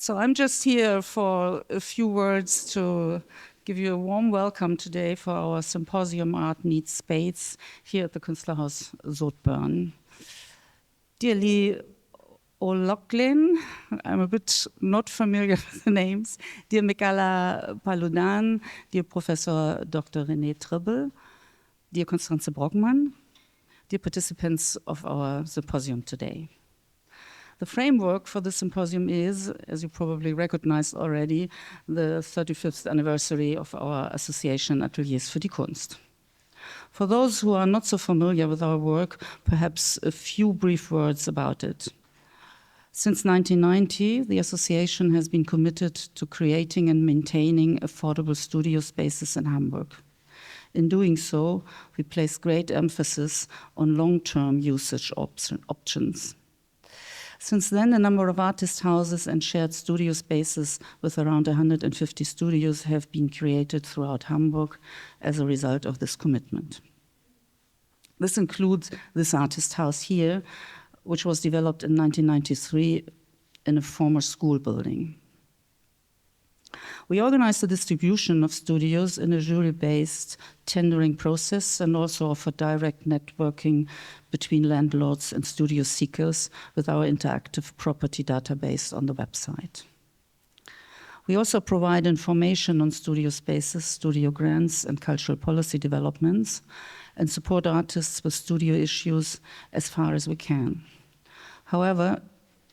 So I'm just here for a few words to give you a warm welcome today for our Symposium Art Needs Space here at the Künstlerhaus Zoutburn. Dearly O'Loughlin, I'm a bit not familiar with the names, dear Mikaela Paludan, dear Professor Dr. René Tribbel, dear Constance Brockmann, dear participants of our symposium today. The framework for the symposium is, as you probably recognized already, the 35th anniversary of our association Ateliers für die Kunst. For those who are not so familiar with our work, perhaps a few brief words about it. Since 1990, the association has been committed to creating and maintaining affordable studio spaces in Hamburg. In doing so, we place great emphasis on long-term usage options. Since then, a number of artist houses and shared studio spaces with around 150 studios have been created throughout Hamburg as a result of this commitment. This includes this artist house here, which was developed in 1993 in a former school building. We organized the distribution of studios in a jury-based tendering process and also offer direct networking between landlords and studio seekers with our interactive property database on the website. We also provide information on studio spaces, studio grants, and cultural policy developments, and support artists with studio issues as far as we can. However,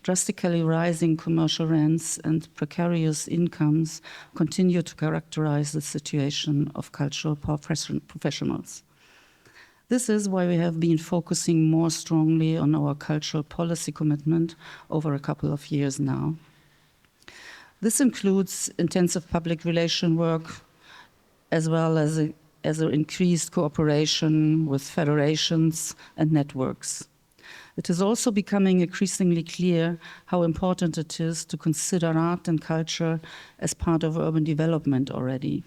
drastically rising commercial rents and precarious incomes continue to characterize the situation of cultural professionals. This is why we have been focusing more strongly on our cultural policy commitment over a couple of years now. This includes intensive public relation work, as well as an increased cooperation with federations and networks. It is also becoming increasingly clear how important it is to consider art and culture as part of urban development already.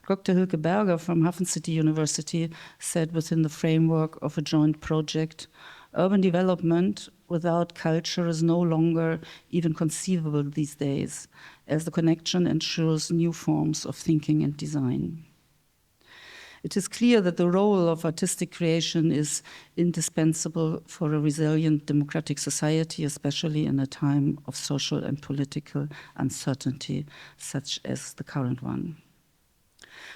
Dr. Hilke Berger from Hafen City University said within the framework of a joint project, urban development without culture is no longer even conceivable these days, as the connection ensures new forms of thinking and design. It is clear that the role of artistic creation is indispensable for a resilient democratic society, especially in a time of social and political uncertainty, such as the current one.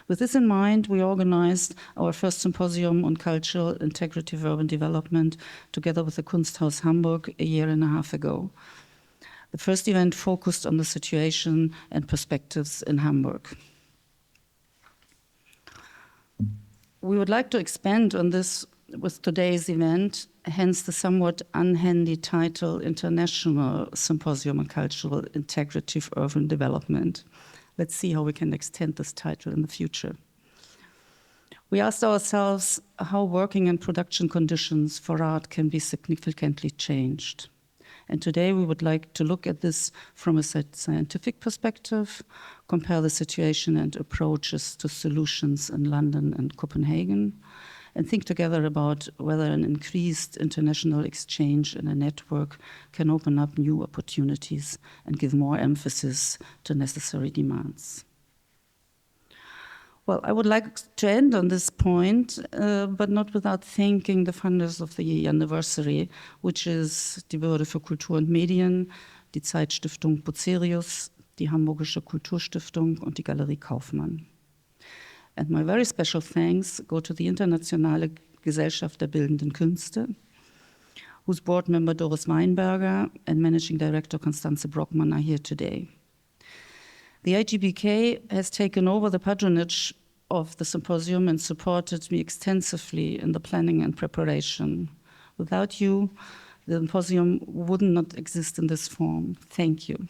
With this in mind, we organized our first symposium on cultural integrative urban development together with the Kunsthaus Hamburg a year and a half ago. The first event focused on the situation and perspectives in Hamburg. We would like to expand on this with today's event, hence the somewhat unhandy title, International Symposium on Cultural Integrative Urban Development. Let's see how we can extend this title in the future. We asked ourselves how working and production conditions for art can be significantly changed. And today we would like to look at this from a scientific perspective, compare the situation and approaches to solutions in London and Copenhagen, and think together about whether an increased international exchange in a network can open up new opportunities and give more emphasis to necessary demands. Well, I would like to end on this point, but not without thanking the funders of the anniversary, which is die Würde für Kultur und Medien, die Zeitstiftung Precarious, die Hamburgische Kulturstiftung und die Galerie Kaufmann. And my very special thanks go to the Internationale Gesellschaft der Bildenden Künste, whose board member Doris Weinberger and managing director Constance Brockmann are here today. The IGBK has taken over the patronage of the symposium and supported me extensively in the planning and preparation. Without you, the symposium would not exist in this form. Thank you.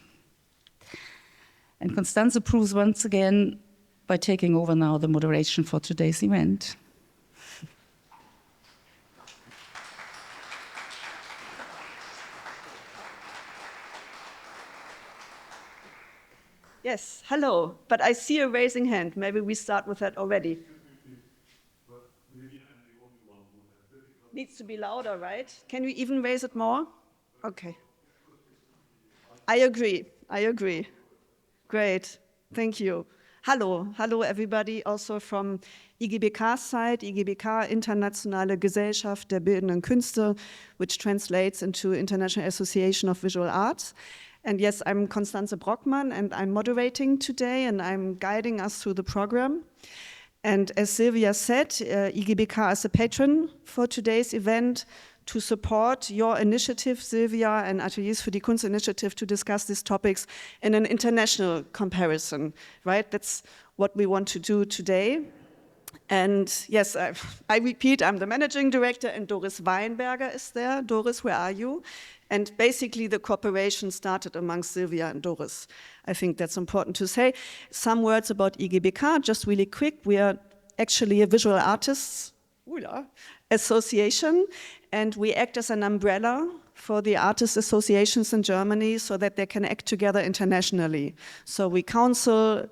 And Constance proves once again by taking over now the moderation for today's event. Yes, hello, but I see a raising hand. Maybe we start with that already. Needs to be louder, right? Can we even raise it more? Okay. I agree. I agree. Great. Thank you. Hallo everybody, also from IGBK's side, IGBK, Internationale Gesellschaft der Bildenden Künste, which translates into International Association of Visual Arts. And yes, I'm Constanze Brockmann, and I'm moderating today, and I'm guiding us through the program. And as Sylvia said, IGBK is a patron for today's event to support your initiative, Sylvia, and Ateliers für die Kunst initiative to discuss these topics in an international comparison, right? That's what we want to do today. And yes, I repeat, I'm the managing director, and Doris Weinberger is there. Doris, where are you? And basically the cooperation started among Sylvia and Doris. I think that's important to say. Some words about IGBK, just really quick. We are actually a visual artists association, and we act as an umbrella for the artist associations in Germany so that they can act together internationally. So we counsel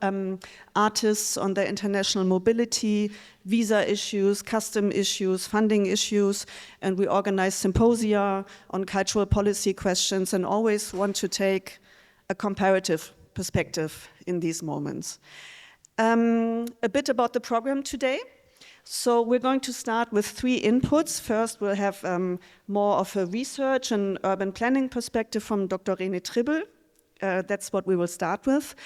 artists on their international mobility, visa issues, custom issues, funding issues, and we organize symposia on cultural policy questions and always want to take a comparative perspective in these moments. A bit about the program today. So we're going to start with 3 inputs. First, we'll have more of a research and urban planning perspective from Dr. René Tribbel. That's what we will start with.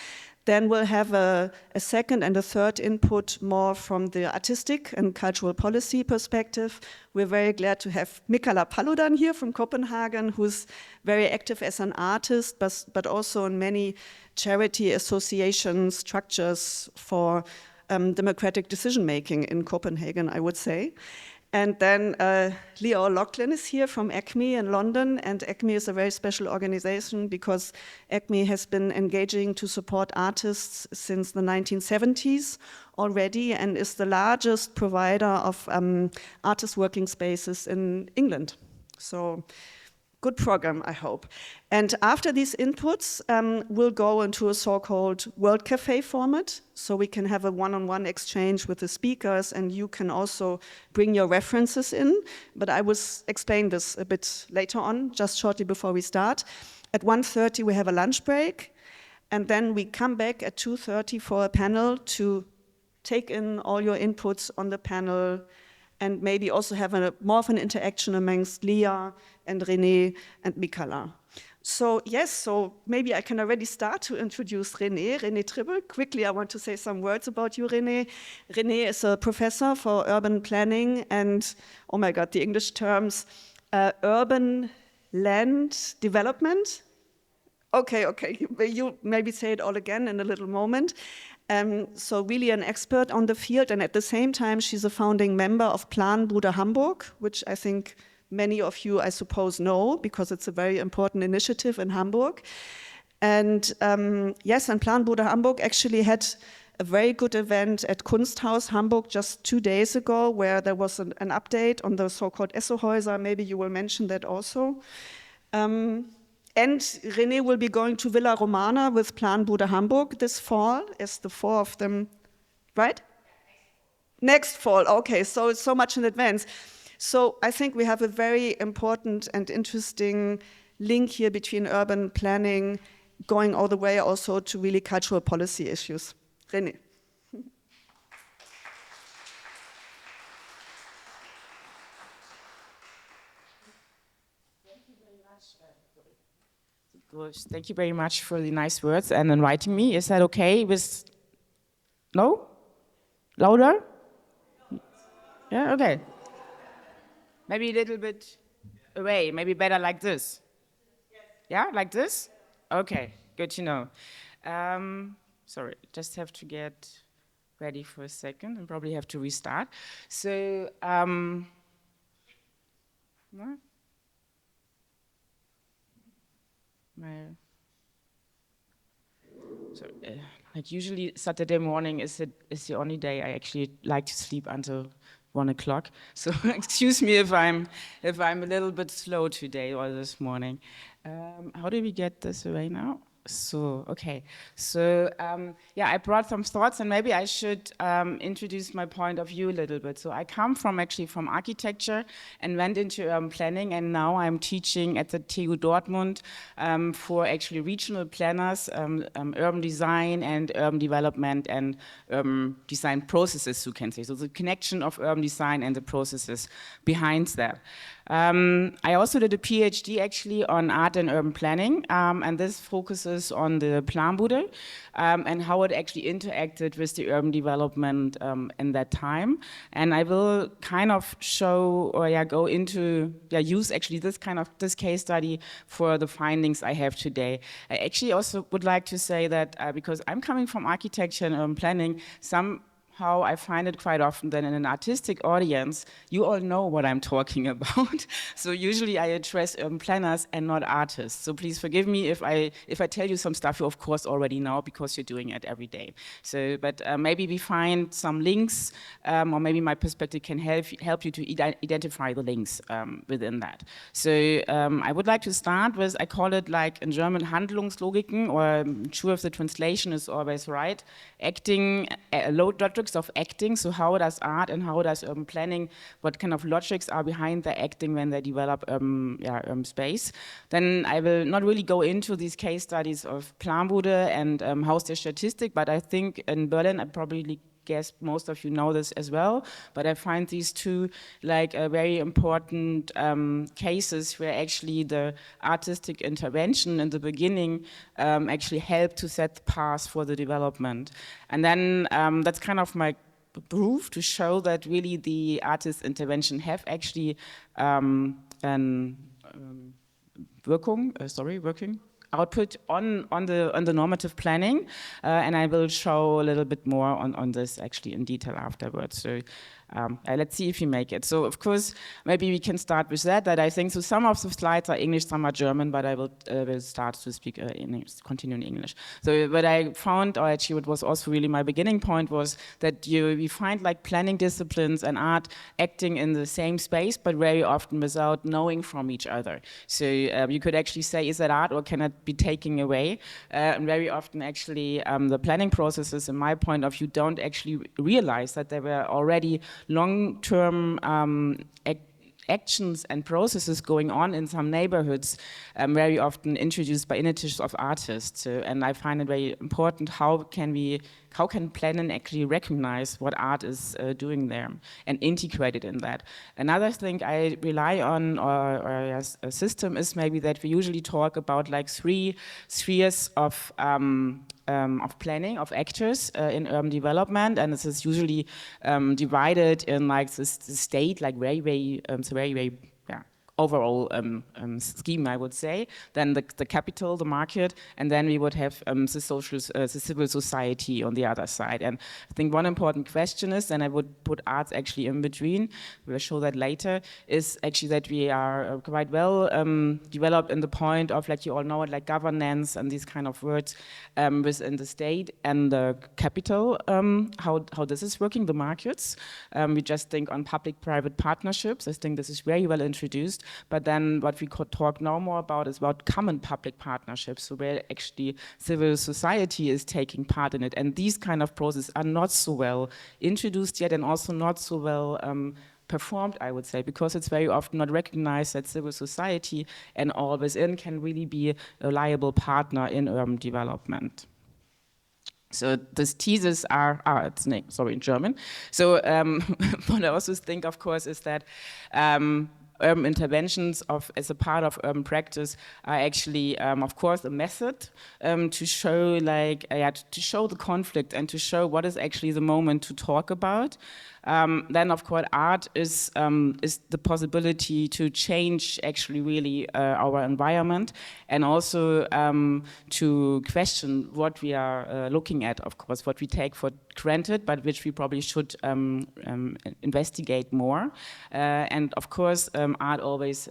Then we'll have a second and a third input more from the artistic and cultural policy perspective. We're very glad to have Mikaela Paludan here from Copenhagen, who's very active as an artist, but also in many charity association structures for democratic decision-making in Copenhagen, I would say. And then Leo O'Loughlin is here from ACME in London, and ACME is a very special organization because ACME has been engaging to support artists since the 1970s already, and is the largest provider of artist working spaces in England. So good program, I hope. And after these inputs, we'll go into a so-called World Cafe format, so we can have a one-on-one exchange with the speakers, and you can also bring your references in. But I will explain this a bit later on, just shortly before we start. At 1:30, we have a lunch break, and then we come back at 2:30 for a panel to take in all your inputs on the panel, and maybe also have more of an interaction amongst Leah and René and Mikaela. So yes, so maybe I can already start to introduce René Tribbel. Quickly, I want to say some words about you, René. René is a professor for urban planning and, oh my God, the English terms, urban land development. Okay, you maybe say it all again in a little moment. So really an expert on the field, and at the same time, she's a founding member of Planbruder Hamburg, which I think many of you, I suppose, know, because it's a very important initiative in Hamburg. And yes, and Planbruder Hamburg actually had a very good event at Kunsthaus Hamburg just 2 days ago, where there was an update on the so-called Essohäuser. Maybe you will mention that also. And René will be going to Villa Romana with Planbruder Hamburg this fall, as the 4 of them, right? Next fall, okay, so it's so much in advance. So I think we have a very important and interesting link here between urban planning, going all the way also to really cultural policy issues. René. Thank you very much for the nice words and inviting me. Is that okay? No? Louder? Yeah, okay. Maybe a little bit away, maybe better like this. Yeah, like this? Okay, good to know. Sorry, just have to get ready for a second and probably have to restart. So, like usually Saturday morning is the only day I actually like to sleep until 1 o'clock. So excuse me if I'm a little bit slow today or this morning. How do we get this away now? So, okay. So, yeah, I brought some thoughts and maybe I should introduce my point of view a little bit. So I come actually from architecture and went into urban planning, and now I'm teaching at the TU Dortmund for actually regional planners, urban design and urban development and urban design processes, you can say. So the connection of urban design and the processes behind that. I also did a PhD actually on art and urban planning, and this focuses on the Planbude and how it actually interacted with the urban development in that time. And I will kind of show, or go into, use actually this case study for the findings I have today. I actually also would like to say that because I'm coming from architecture and urban planning, how I find it quite often that in an artistic audience, you all know what I'm talking about. So usually I address urban planners and not artists. So please forgive me if I tell you some stuff you of course already know because you're doing it every day. So, but maybe we find some links, or maybe my perspective can help you to identify the links within that. So I would like to start with, I call it like in German Handlungslogiken, or I'm sure if the translation is always right, acting, logics of acting. So how does art and how does urban planning, what kind of logics are behind the acting when they develop space. Then I will not really go into these case studies of Planbude and Haus der Statistik, but I think in Berlin I probably guess most of you know this as well, but I find these two like very important cases where actually the artistic intervention in the beginning actually helped to set the path for the development. And then that's kind of my proof to show that really the artist intervention have actually working output on the normative planning, and I will show a little bit more on this actually in detail afterwards. So let's see if you make it. So of course, maybe we can start with that I think, so some of the slides are English, some are German, but I will start to speak continue in English. So what I found, or actually what was also really my beginning point, was that we find like planning disciplines and art acting in the same space, but very often without knowing from each other. So you could actually say, is that art or can it be taken away? And very often actually the planning processes, in my point of view, don't actually realize that there were already long-term actions and processes going on in some neighborhoods, very often introduced by initiatives of artists. And I find it very important, how can planning actually recognize what art is doing there and integrate it in that. Another thing I rely on, or as a system, is maybe that we usually talk about like 3 spheres of planning, of actors in urban development, and this is usually divided in like the state, like very overall scheme, I would say. Then the capital, the market, and then we would have the civil society on the other side. And I think one important question is, and I would put arts actually in between, we'll show that later, is actually that we are quite well developed in the point of, like you all know it, like governance and these kind of words within the state and the capital, how this is working, the markets. We just think on public-private partnerships. I think this is very well introduced. But then what we could talk now more about is about common public partnerships, so where actually civil society is taking part in it. And these kind of processes are not so well introduced yet, and also not so well performed, I would say, because it's very often not recognized that civil society and all within can really be a reliable partner in urban development. So these theses are, in German. So what I also think, of course, is that urban interventions as a part of urban practice are actually, of course, a method to show, to show the conflict and to show what is actually the moment to talk about. Then, of course, art is the possibility to change actually really our environment, and also to question what we are looking at, of course, what we take for granted, but which we probably should investigate more. And of course, art always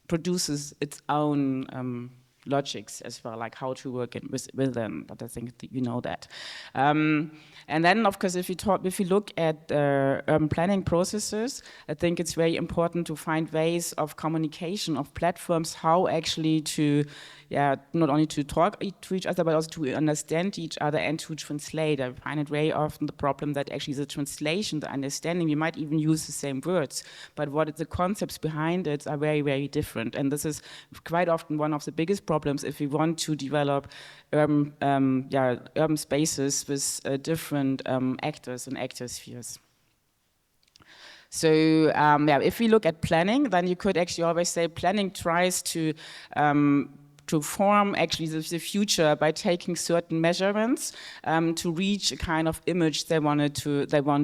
produces its own logics as well, like how to work with them. But I think you know that. And then, of course, if you look at urban planning processes, I think it's very important to find ways of communication, of platforms, how actually to, not only to talk to each other, but also to understand each other and to translate. I find it very often the problem that actually the translation, the understanding, we might even use the same words, but what the concepts behind it are very, very different. And this is quite often one of the biggest problems if we want to develop urban spaces with different actors and actor spheres. So if we look at planning, then you could actually always say planning tries to form actually the future by taking certain measurements to reach a kind of image they want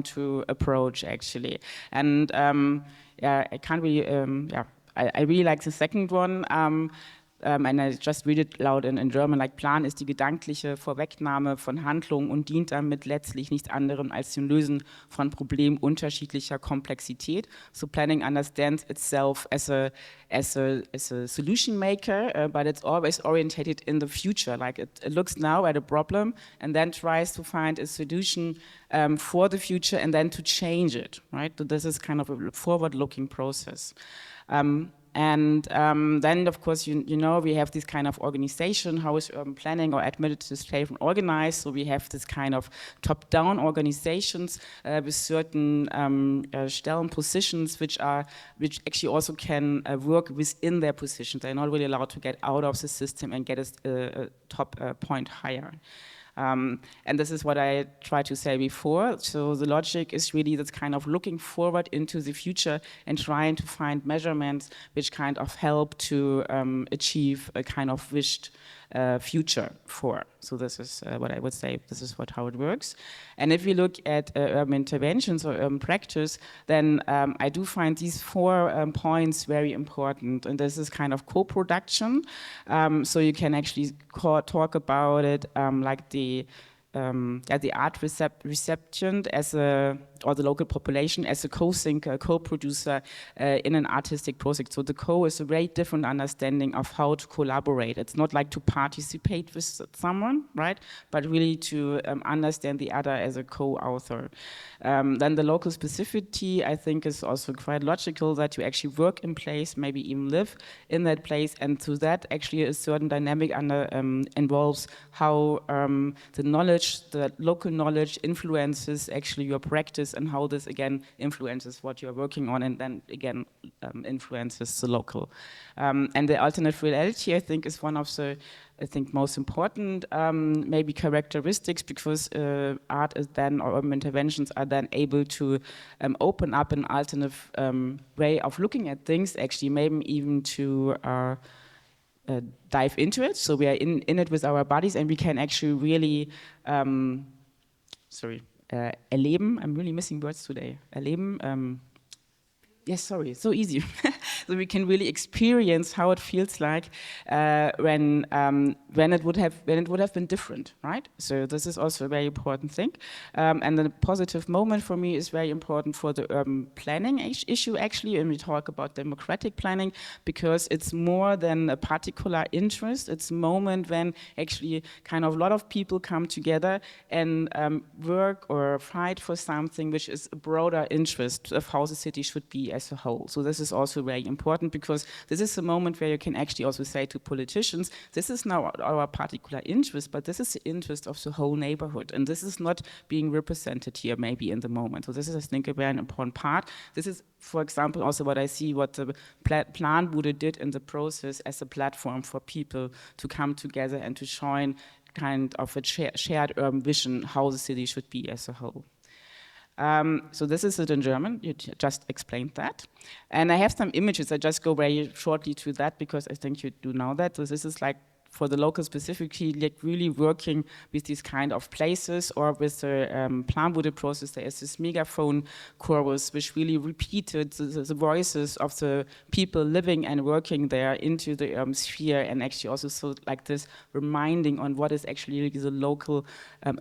to approach actually. And I can't really I really like the second one. And I just read it loud in German, like Plan ist die gedankliche Vorwegnahme von Handlungen und dient damit letztlich nichts anderem als dem Lösen von Problemen unterschiedlicher Komplexität. So planning understands itself as a solution maker, but it's always orientated in the future. Like it looks now at a problem and then tries to find a solution for the future and then to change it, right? So this is kind of a forward-looking process. And then, of course, you know, we have this kind of organization, how is urban planning or administration organized? So we have this kind of top-down organizations with certain Stellen positions, which actually also can work within their positions. They're not really allowed to get out of the system and get a top point higher. And this is what I tried to say before. So the logic is really that's kind of looking forward into the future and trying to find measurements which kind of help to achieve a kind of wished future for. So this is what I would say, this is how it works. And if we look at urban interventions or urban practice, then I do find these 4 points very important. And this is kind of co-production. So you can actually talk about it like the art reception or the local population as a co-thinker, co-producer in an artistic project. So the co is a very different understanding of how to collaborate. It's not like to participate with someone, right? But really to understand the other as a co-author. Then the local specificity, I think, is also quite logical that you actually work in place, maybe even live in that place, and to that actually a certain dynamic involves how the local knowledge influences actually your practice and how this again influences what you're working on and then again influences the local. And the alternate reality, I think, is one of the most important maybe characteristics, because art is then, or urban interventions are then able to open up an alternative way of looking at things, actually maybe even to dive into it. So we are in it with our bodies and we can actually really, erleben, I'm really missing words today, erleben, yes, sorry, so easy. So we can really experience how it feels like when it would have been different, right? So this is also a very important thing. And the positive moment for me is very important for the urban planning issue, actually, when we talk about democratic planning, because it's more than a particular interest. It's a moment when actually kind of a lot of people come together and work or fight for something which is a broader interest of how the city should be as a whole. So this is also very important, because this is a moment where you can actually also say to politicians, this is now our particular interest, but this is the interest of the whole neighborhood, and this is not being represented here maybe in the moment. So this is, I think, a very important part. This is, for example, also what I see what the Planbude did in the process as a platform for people to come together and to join kind of a shared urban vision, how the city should be as a whole. So this is it in German, you just explained that. And I have some images, I just go very shortly to that because I think you do know that. So this is like for the local specifically, like really working with these kind of places, or with the Planbude process, there is this megaphone chorus which really repeated the voices of the people living and working there into the sphere, and actually also so like this reminding on what is actually the local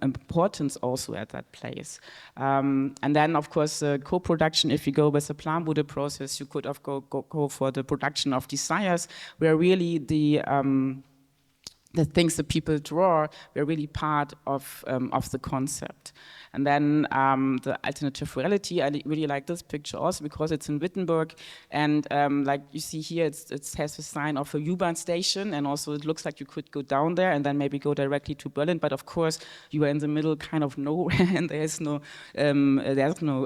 importance also at that place. And then of course co-production, if you go with the Planbude process, you could go for the production of desires, where really the the things that people draw were really part of the concept. And then the alternative reality, I really like this picture also because it's in Wittenberg, and like you see here, it has a sign of a U-Bahn station, and also it looks like you could go down there and then maybe go directly to Berlin, but of course you are in the middle kind of nowhere and there's no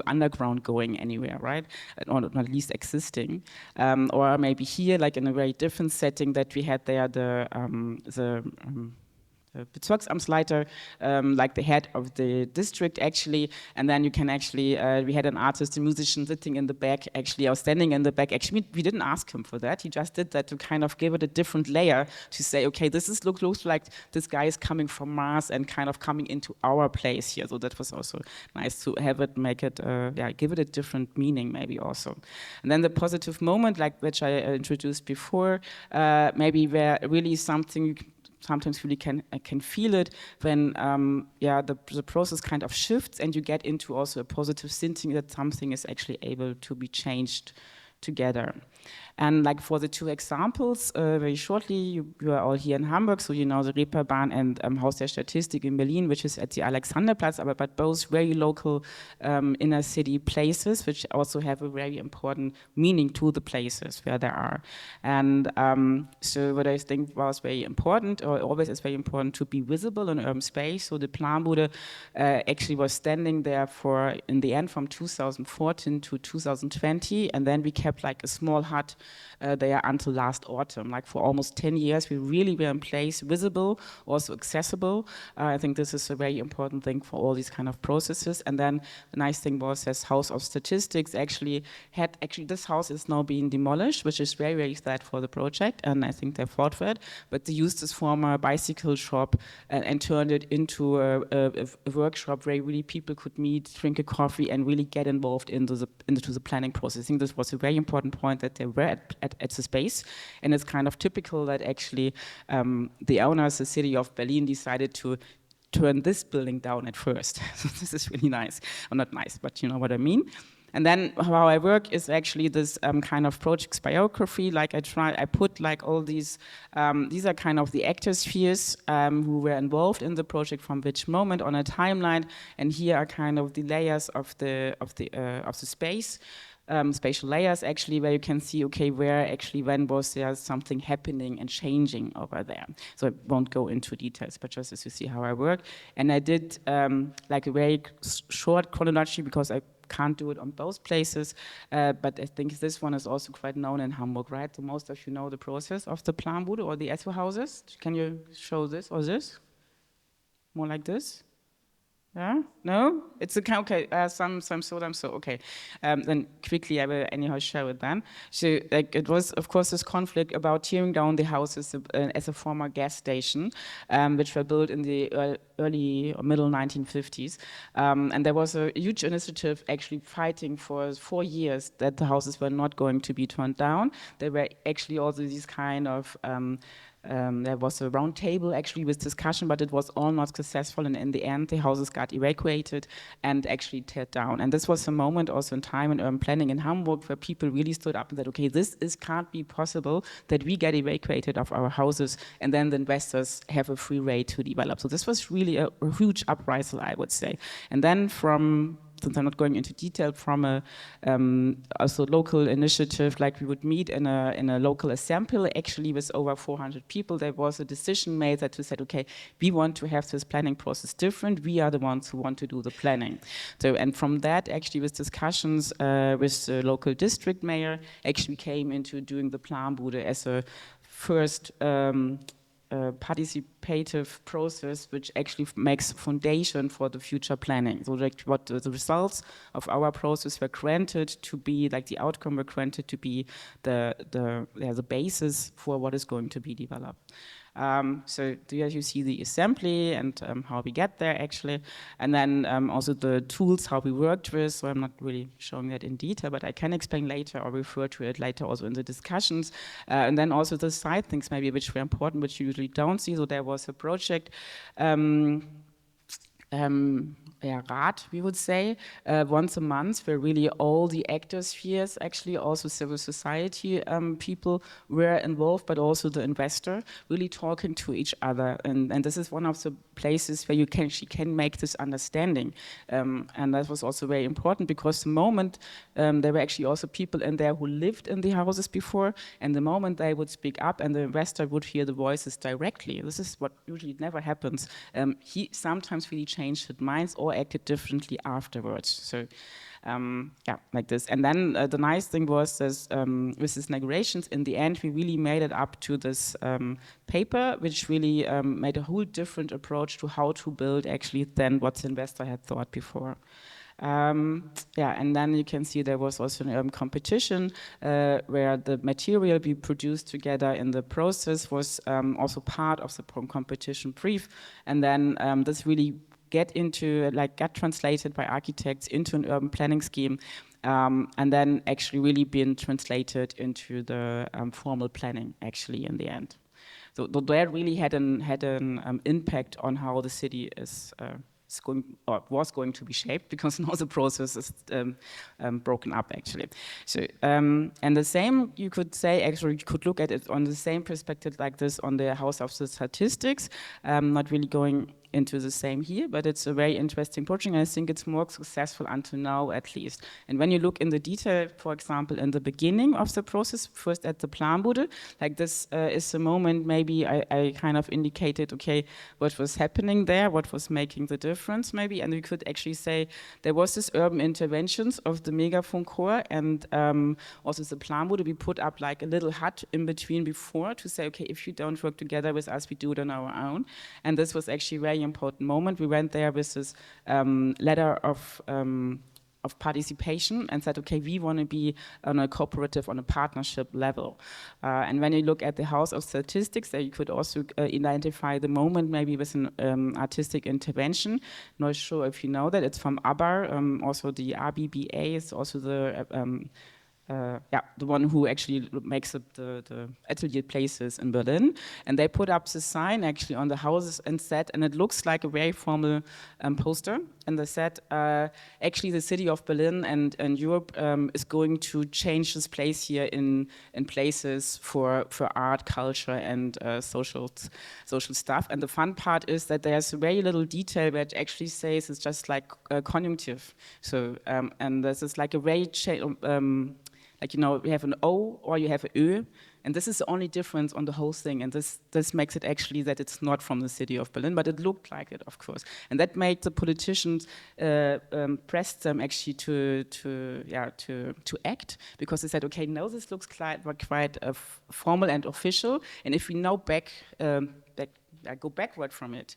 underground going anywhere, right? Or not at least existing. Or maybe here, like in a very different setting that we had there, the Bezirksamtsleiter, like the head of the district actually, and then you can actually, we had an artist, a musician sitting in the back actually, or standing in the back. Actually, we didn't ask him for that, he just did that to kind of give it a different layer, to say, okay, this is looks like this guy is coming from Mars and kind of coming into our place here. So that was also nice to have it, make it, give it a different meaning maybe also. And then the positive moment, like which I introduced before, maybe where really something you sometimes really can feel it when the process kind of shifts and you get into also a positive thinking that something is actually able to be changed together. And like for the two examples, very shortly, you are all here in Hamburg, so you know the Reeperbahn and Haus der Statistik in Berlin, which is at the Alexanderplatz, but both very local inner city places, which also have a very important meaning to the places where they are. And so what I think was very important, or always is very important, to be visible in urban space. So the Planbude actually was standing there for, in the end, from 2014 to 2020, and then we kept like a small hut there until last autumn. Like for almost 10 years, we really were in place, visible, also accessible. I think this is a very important thing for all these kind of processes. And then the nice thing was this House of Statistics actually this house is now being demolished, which is very, very sad for the project, and I think they fought for it. But they used this former bicycle shop and turned it into a workshop where really people could meet, drink a coffee, and really get involved into the planning process. I think this was a very important point, that they were at the space, and it's kind of typical that actually the owners, the city of Berlin, decided to turn this building down at first. So this is really nice, or not nice, but you know what I mean. And then how I work is actually this kind of project's biography. Like I put like all these are kind of the actor spheres who were involved in the project from which moment on a timeline, and here are kind of the layers of the space. Spatial layers actually, where you can see, okay, where actually when was there something happening and changing over there. So I won't go into details, but just as you see how I work. And I did like a very short chronology, because I can't do it on both places, but I think this one is also quite known in Hamburg, right? So most of you know the process of the Planbude or the Esso houses. Can you show this or this? More like this? Yeah? No? It's okay. Some so okay. Then quickly I will anyhow show it then. So like it was of course this conflict about tearing down the houses as a former gas station, which were built in the early or middle 1950s, and there was a huge initiative actually fighting for 4 years that the houses were not going to be torn down. There were actually also these kind of there was a round table actually with discussion, but it was all not successful, and in the end the houses got evacuated and actually teared down. And this was a moment also in time in urban planning in Hamburg where people really stood up and said, okay, this can't be possible that we get evacuated of our houses and then the investors have a free way to develop. So this was really a huge uprising, I would say. And then since I'm not going into detail, from a also local initiative, like we would meet in a local assembly, actually with over 400 people, there was a decision made that we said, okay, we want to have this planning process different. We are the ones who want to do the planning. So, and from that, actually, with discussions with the local district mayor, actually came into doing the Planbude as a first participative process, which actually makes foundation for the future planning. So like what the results of our process were granted to be, like the outcome were granted to be the basis for what is going to be developed. So here you see the assembly and how we get there actually, and then also the tools how we worked with. So I'm not really showing that in detail, but I can explain later or refer to it later also in the discussions. And then also the side things maybe which were important, which you usually don't see. So there was a project Rat, we would say, once a month, where really all the actors here, actually also civil society people were involved, but also the investor, really talking to each other. And this is one of the places where you can make this understanding. And that was also very important, because the moment there were actually also people in there who lived in the houses before, and the moment they would speak up and the investor would hear the voices directly. This is what usually never happens. He sometimes really changed his minds or acted differently afterwards. So yeah, like this. And then the nice thing was this, with these negotiations, in the end, we really made it up to this paper, which really made a whole different approach to how to build actually than what the investor had thought before. Yeah, and then you can see there was also an competition where the material we produced together in the process was also part of the competition brief, and then this really got translated by architects into an urban planning scheme, and then actually really been translated into the formal planning actually in the end. So that really had an impact on how the city is was going to be shaped, because now the process is broken up actually. So and the same you could say, actually you could look at it on the same perspective like this on the House of the Statistics. Not really going into the same here, but it's a very interesting project, and I think it's more successful until now at least. And when you look in the detail, for example, in the beginning of the process, first at the Planbude, like this is the moment maybe I kind of indicated, okay, what was happening there, what was making the difference maybe, and we could actually say there was this urban interventions of the Megafon core, and also the Planbude, we put up like a little hut in between before to say, okay, if you don't work together with us, we do it on our own. And this was actually very important moment. We went there with this letter of participation and said, okay, we want to be on a cooperative, on a partnership level. And when you look at the House of Statistics, there you could also identify the moment maybe with an artistic intervention. Not sure if you know that, it's from ABBA, also the RBBA is also the the one who actually makes up the atelier places in Berlin. And they put up the sign actually on the houses and said, and it looks like a very formal poster, and they said, actually the city of Berlin and Europe is going to change this place here in places for art, culture, and social stuff. And the fun part is that there's very little detail that actually says it's just like conjunctive. So, and this is like a very like, you know, you have an O or you have an Ö, and this is the only difference on the whole thing. And this makes it actually that it's not from the city of Berlin, but it looked like it, of course. And that made the politicians press them actually to act, because they said, okay, now this looks quite formal and official, and if we now go backward from it,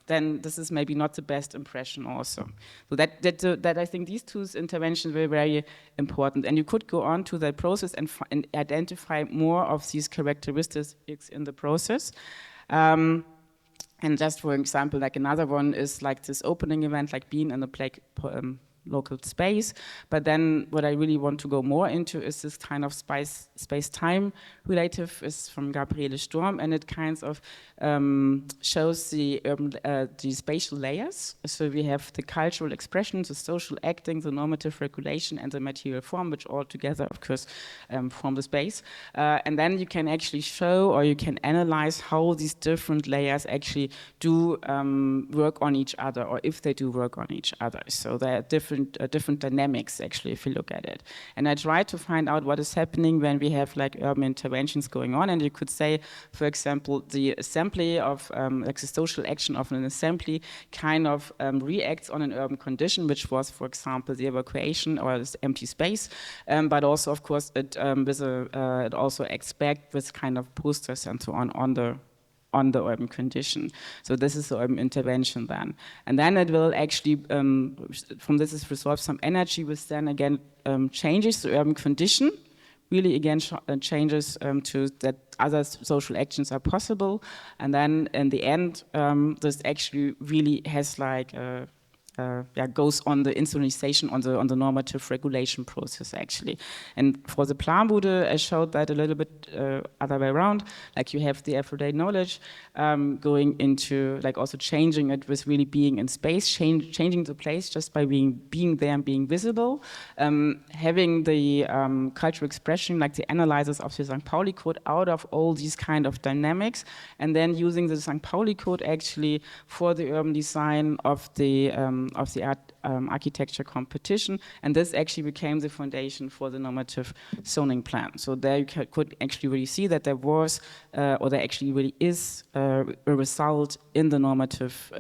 then this is maybe not the best impression also. So that I think these two interventions were very important, and you could go on to the process and identify more of these characteristics in the process. And just for example, like another one is like this opening event, like being in a local space. But then what I really want to go more into is this kind of space-time relative, is from Gabriele Sturm, and it kind of shows the spatial layers. So we have the cultural expression, the social acting, the normative regulation, and the material form, which all together, of course, form the space. And then you can actually show, or you can analyze how these different layers actually do work on each other, or if they do work on each other. So there are different dynamics, actually, if you look at it. And I tried to find out what is happening when we have like urban interventions going on. And you could say, for example, the assembly of, like the social action of an assembly kind of reacts on an urban condition, which was, for example, the evacuation or this empty space. But also, of course, it also expects with kind of posters and so on the urban condition. So this is the urban intervention then. And then it will actually, from this is resolved some energy, which then again changes the urban condition, really again changes to that other social actions are possible. And then in the end, this actually really has like goes on the institutionalization, on the normative regulation process actually. And for the Planbude, I showed that a little bit other way around. Like you have the everyday knowledge going into like also changing it with really being in space, changing the place just by being there and being visible. Having the cultural expression, like the analysis of the St. Pauli Code out of all these kind of dynamics, and then using the St. Pauli Code actually for the urban design of the architecture competition, and this actually became the foundation for the normative zoning plan. So there you could actually really see that there was, or there actually really is a result in the normative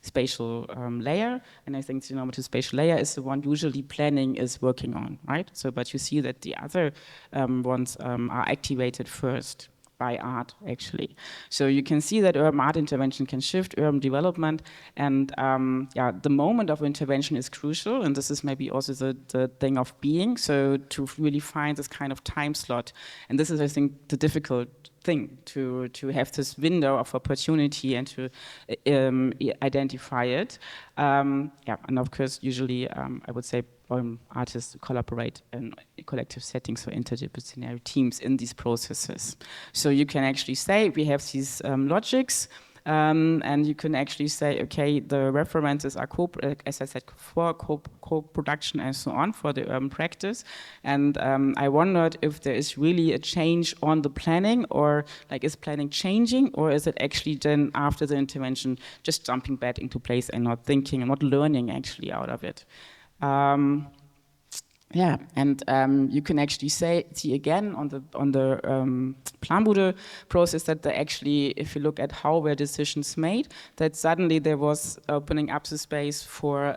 spatial layer, and I think the normative spatial layer is the one usually planning is working on, right? So, but you see that the other ones are activated first by art, actually. So you can see that urban art intervention can shift urban development, and the moment of intervention is crucial, and this is maybe also the thing of being, so to really find this kind of time slot. And this is, I think, the difficult thing, to have this window of opportunity and to identify it. And of course, usually, I would say artists collaborate in collective settings, so interdisciplinary teams in these processes. So you can actually say we have these logics, and you can actually say, okay, the references are, as I said before, co-production and so on for the urban practice. And I wondered if there is really a change on the planning, or like is planning changing, or is it actually then after the intervention just jumping back into place and not thinking and not learning actually out of it. And you can actually see again on the Planbude process that actually, if you look at how were decisions made, that suddenly there was opening up the space for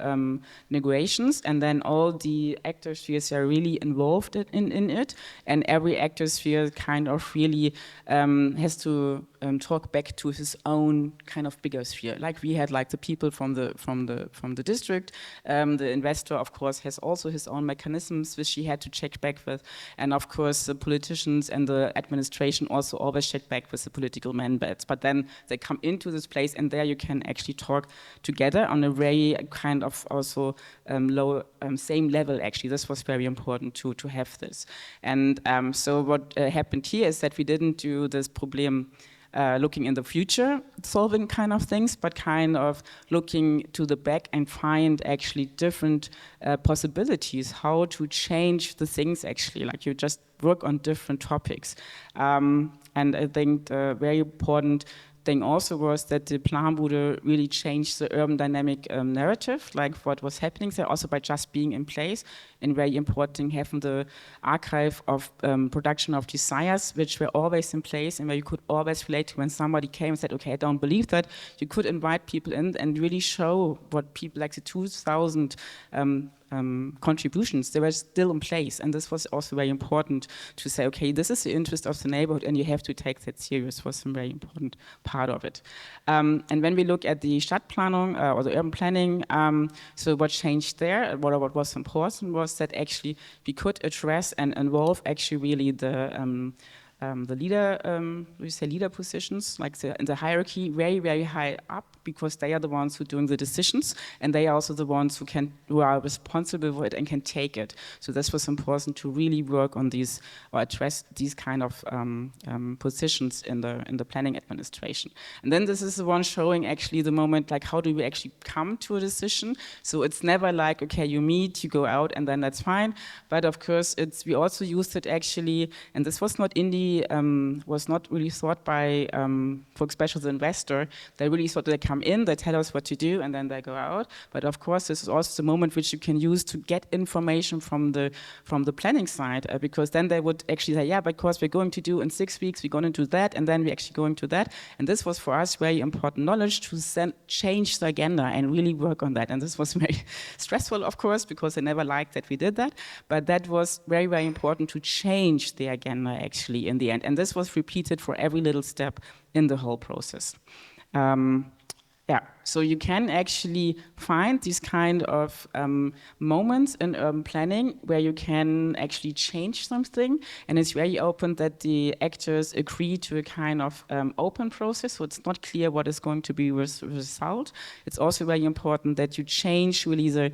negotiations, and then all the actor spheres are really involved in it, and every actor sphere kind of really has to talk back to his own kind of bigger sphere. Like we had like the people from the district, the investor of course has also his own mechanisms which he had to check back with, and of course the politicians and the administration also always check back with the political mandates. But then they come into this place, and there you can actually talk together on a very kind of also low same level. Actually, this was very important to have this. And so what happened here is that we didn't do this problem looking in the future, solving kind of things, but kind of looking to the back and find actually different possibilities, how to change the things actually, like you just work on different topics. And I think the very important thing also was that the Planbude really changed the urban dynamic narrative, like what was happening there, also by just being in place, and very important having the archive of production of desires, which were always in place and where you could always relate to when somebody came and said, okay, I don't believe that. You could invite people in and really show what people, like the 2,000 contributions, they were still in place. And this was also very important to say, okay, this is the interest of the neighborhood and you have to take that serious, was a very important part of it. And when we look at the Stadtplanung or the urban planning, so what changed there, what was important was that actually we could address and involve actually really the leader positions, like in the hierarchy, very, very high up, because they are the ones who are doing the decisions, and they are also the ones who are responsible for it and can take it. So this was important to really work on these or address these kind of positions in the planning administration. And then this is the one showing actually the moment, like how do we actually come to a decision? So it's never like, okay, you meet, you go out, and then that's fine. But of course, we also used it actually, and this was not was not really thought by, for example, the investor. They really thought they come in, they tell us what to do, and then they go out. But of course, this is also the moment which you can use to get information from the planning side, because then they would actually say, yeah, because we're going to do in 6 weeks, we're going to do that, and then we're actually going to that. And this was for us very important knowledge to change the agenda and really work on that. And this was very stressful, of course, because they never liked that we did that. But that was very, very important to change the agenda actually in the end. And this was repeated for every little step in the whole process. Yeah, so you can actually find these kind of moments in urban planning where you can actually change something, and it's very open that the actors agree to a kind of open process, so it's not clear what is going to be the result. It's also very important that you change really the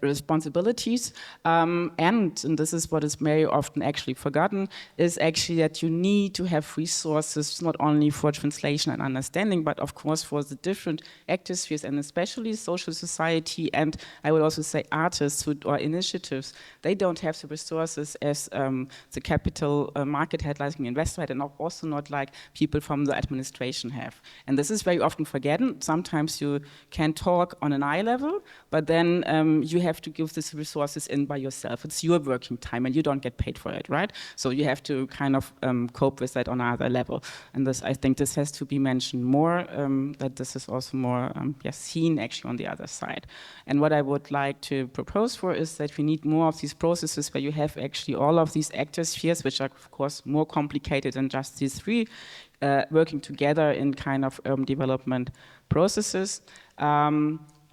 responsibilities, and this is what is very often actually forgotten, is actually that you need to have resources not only for translation and understanding, but of course for the different actor spheres, and especially social society, and I would also say artists or initiatives. They don't have the resources as the capital market had, like the investor had, and also not like people from the administration have. And this is very often forgotten. Sometimes you can talk on an eye level, but then you have to give these resources in by yourself. It's your working time and you don't get paid for it, right? So you have to kind of cope with that on another level. And this, I think this has to be mentioned more, that this is also more seen actually on the other side. And what I would like to propose for is that we need more of these processes where you have actually all of these actor spheres, which are of course more complicated than just these three, working together in kind of development processes.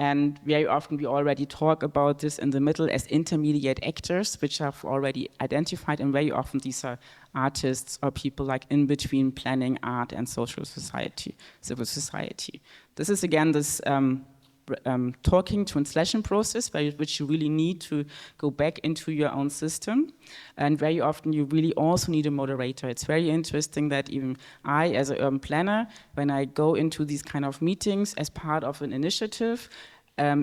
And very often we already talk about this in the middle as intermediate actors, which are already identified, and very often these are artists or people like in between planning, art, and social society, civil society. This is again this talking translation process, which you really need to go back into your own system. And very often you really also need a moderator. It's very interesting that even I, as an urban planner, when I go into these kind of meetings as part of an initiative,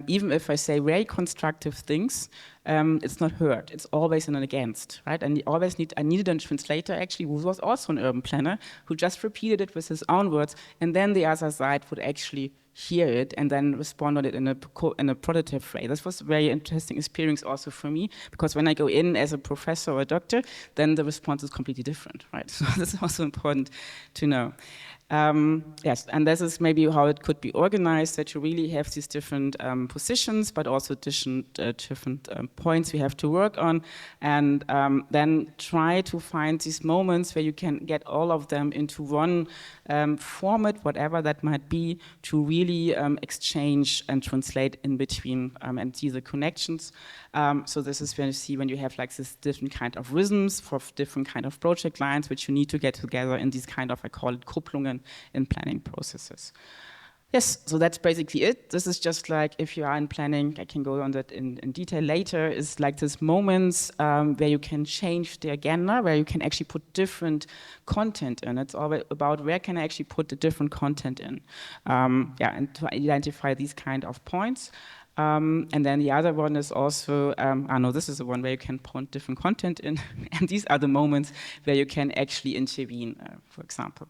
even if I say very constructive things, it's not heard. It's always an against, right? And I needed a translator actually who was also an urban planner who just repeated it with his own words, and then the other side would actually hear it and then respond on it in a positive way. This was a very interesting experience also for me, because when I go in as a professor or a doctor, then the response is completely different, right? So this is also important to know. Yes, and this is maybe how it could be organized, that you really have these different positions, but also different points you have to work on, and then try to find these moments where you can get all of them into one format, whatever that might be, to really exchange and translate in between and see the connections. So this is when you see when you have like this different kind of rhythms for different kind of project lines, which you need to get together in these kind of, I call it, Kupplungen in planning processes. Yes, so that's basically it. This is just like, if you are in planning, I can go on that in detail later, is like this moments where you can change the agenda, where you can actually put different content in. It's all about where can I actually put the different content in. And to identify these kind of points. And then the other one is also, this is the one where you can put different content in. And these are the moments where you can actually intervene, for example.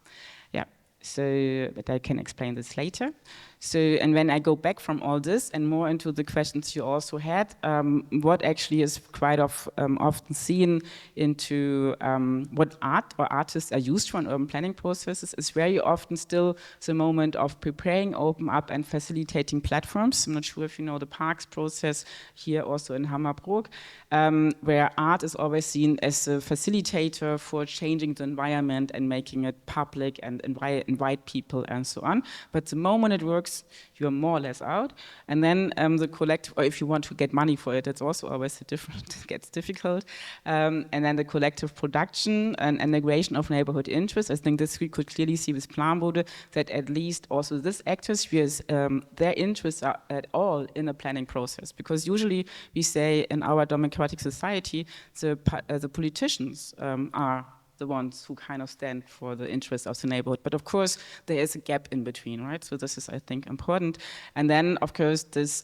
Yeah. So, but I can explain this later. So, and when I go back from all this and more into the questions you also had, what actually is quite often seen into what art or artists are used for in urban planning processes is very often still the moment of preparing, open up and facilitating platforms. I'm not sure if you know the parks process here also in Hammerbrook, where art is always seen as a facilitator for changing the environment and making it public and invite people and so on. But the moment it works, you're more or less out. And then the collective, or if you want to get money for it, it's also always different, it gets difficult. And then the collective production and integration of neighborhood interests. I think this we could clearly see with Planbode, that at least also this actors, their interests are at all in a planning process. Because usually we say in our democratic society, the politicians are the ones who kind of stand for the interests of the neighborhood. But of course, there is a gap in between, right? So this is, I think, important. And then, of course, this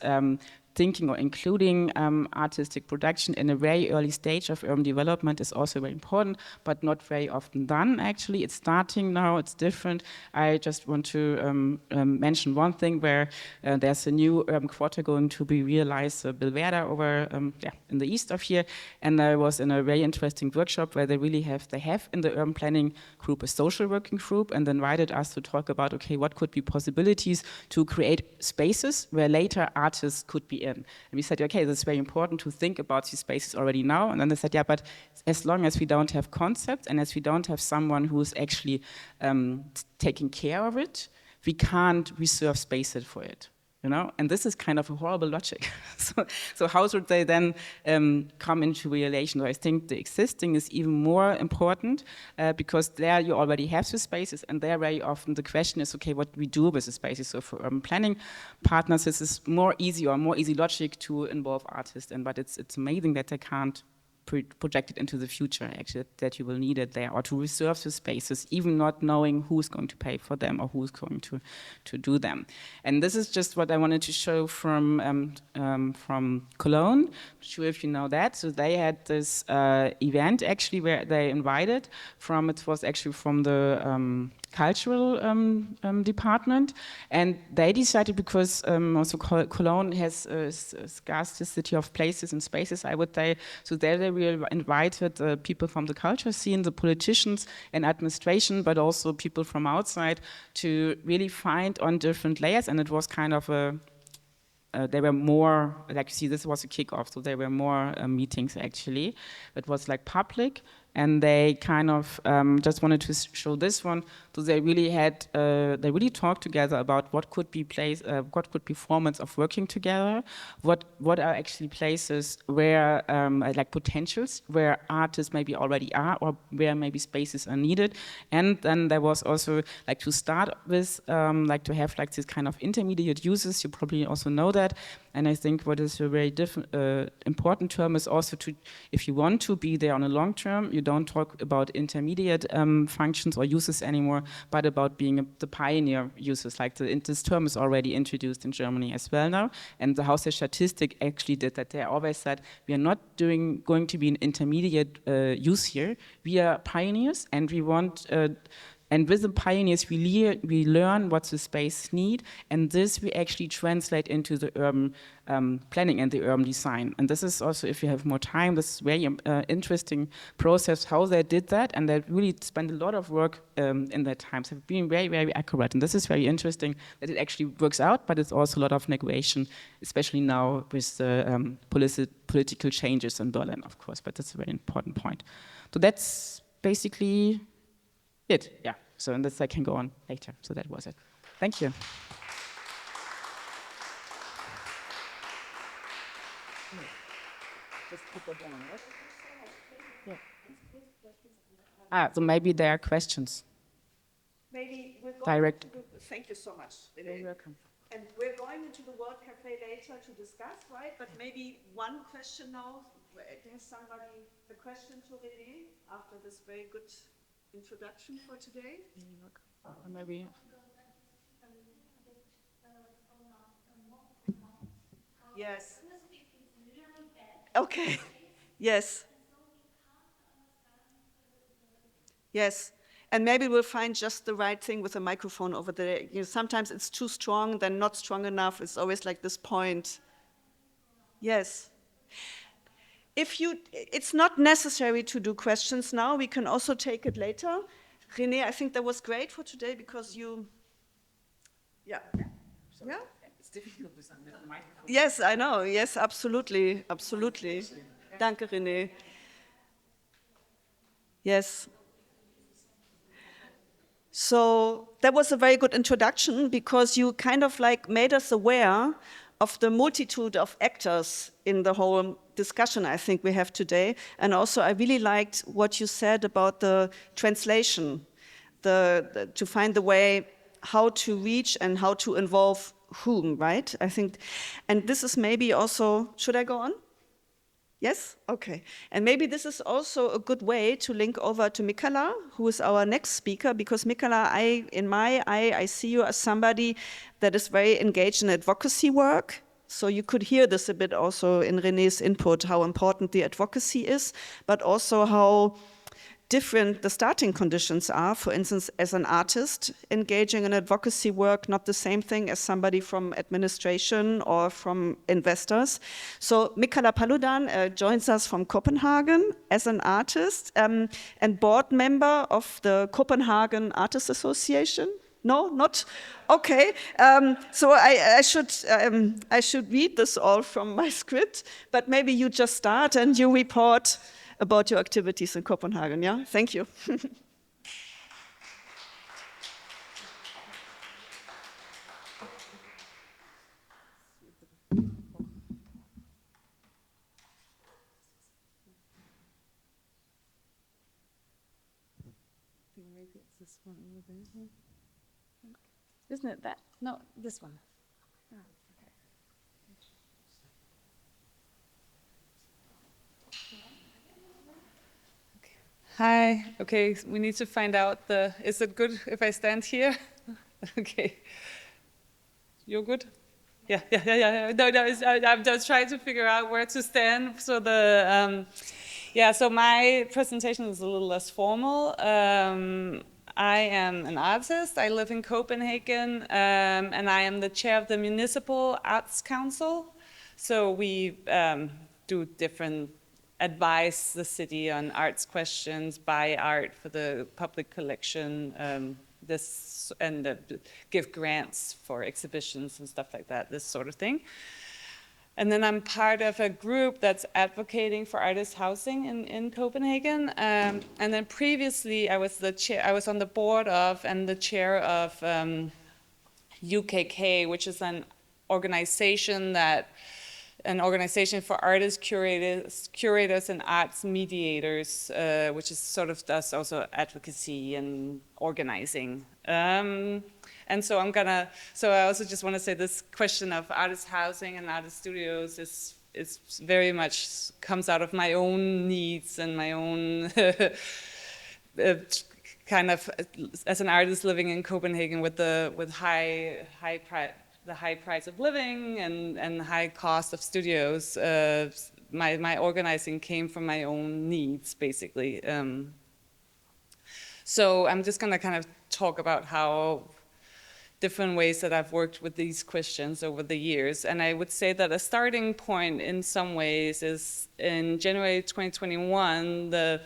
thinking or including artistic production in a very early stage of urban development is also very important, but not very often done, actually. It's starting now, it's different. I just want to mention one thing where there's a new urban quarter going to be realized, Belvedere, over in the east of here, and I was in a very interesting workshop where they have in the urban planning group a social working group, and invited us to talk about, okay, what could be possibilities to create spaces where later artists could be in. And we said, okay, this is very important to think about these spaces already now. And then they said, yeah, but as long as we don't have concepts and as we don't have someone who's actually taking care of it, we can't reserve spaces for it. You know, and this is kind of a horrible logic. So how should they then come into relation? So I think the existing is even more important because there you already have the spaces, and there very often the question is, okay, what do we do with the spaces? So for urban planning partners, this is more easy logic to involve artists, but it's amazing that they can't project it into the future, actually, that you will need it there, or to reserve the spaces, even not knowing who's going to pay for them or who's going to do them. And this is just what I wanted to show from Cologne. Not sure if you know that. So they had this event, actually, where they invited from, it was actually from the cultural department, and they decided, because also Cologne has a scarcity of places and spaces, I would say, so there they really invited people from the culture scene, the politicians and administration, but also people from outside, to really find on different layers, and it was kind of a there were more, like you see, this was a kickoff, so there were more meetings actually. It was like public, and they kind of just wanted to show this one. So they really had, they really talked together about what could be what could be formats of working together, what are actually places where, like potentials, where artists maybe already are, or where maybe spaces are needed. And then there was also, like, to start with, like to have like this kind of intermediate uses. You probably also know that. And I think what is a very important term is also to, if you want to be there on a long term, you don't talk about intermediate functions or uses anymore, but about being the pioneer uses. Like this term is already introduced in Germany as well now. And the Haus der Statistik actually did that. They always said, we are not going to be an intermediate use here. We are pioneers, and we want and with the pioneers, we learn what the space need, and this we actually translate into the urban planning and the urban design. And this is also, if you have more time, this is very interesting process how they did that, and they really spent a lot of work in that time. So being very, very accurate, and this is very interesting that it actually works out, but it's also a lot of negotiation, especially now with the political changes in Berlin, of course. But that's a very important point. So that's basically it, yeah. So, and this I can go on later. So that was it. Thank you. Just put that down, right? Yeah. So maybe there are questions. Maybe we're going Direct. Thank you so much. You're welcome. And we're going into the World Cafe later to discuss, right? But maybe one question now. Has somebody a question to René after this very good introduction for today? Maybe. Yes. Okay. Yes. Yes. And maybe we'll find just the right thing with a microphone over there. You know, sometimes it's too strong, then not strong enough. It's always like this point. Yes. It's not necessary to do questions now. We can also take it later. René, I think that was great for today because you, yeah. Yeah? It's difficult with the microphone. Yes, I know. Yes, absolutely. Absolutely. Danke, René. Yes. So that was a very good introduction because you kind of like made us aware of the multitude of actors in the whole discussion I think we have today. And also I really liked what you said about the translation, to find the way how to reach and how to involve whom, right? I think, and this is maybe also, should I go on? Yes? Okay. And maybe this is also a good way to link over to Mikaela, who is our next speaker, because Mikaela, in my eye, I see you as somebody that is very engaged in advocacy work. So you could hear this a bit also in René's input, how important the advocacy is, but also how different the starting conditions are. For instance, as an artist engaging in advocacy work, not the same thing as somebody from administration or from investors. So Mikaela Paludan joins us from Copenhagen as an artist and board member of the Copenhagen Artists Association. No, not? Okay. So I should read this all from my script, but maybe you just start and you report about your activities in Copenhagen, yeah? Thank you. one over there. Isn't it that? No, this one. Hi. Okay, we need to find out the. Is it good if I stand here? Okay. You're good? Yeah. No, I'm just trying to figure out where to stand. So so my presentation is a little less formal. I am an artist. I live in Copenhagen, and I am the chair of the Municipal Arts Council. So we do different advise the city on arts questions, buy art for the public collection, give grants for exhibitions and stuff like that, this sort of thing. And then I'm part of a group that's advocating for artist housing in Copenhagen. And then previously I was on the board of and the chair of UKK, which is an organization for artists, curators, and arts mediators, which is sort of does also advocacy and organizing. And so I also just want to say this question of artist housing and artist studios is very much comes out of my own needs and my own kind of as an artist living in Copenhagen with the high price of living and high cost of studios, my organizing came from my own needs, basically. So I'm just going to kind of talk about how different ways that I've worked with these questions over the years. And I would say that a starting point in some ways is in January 2021, the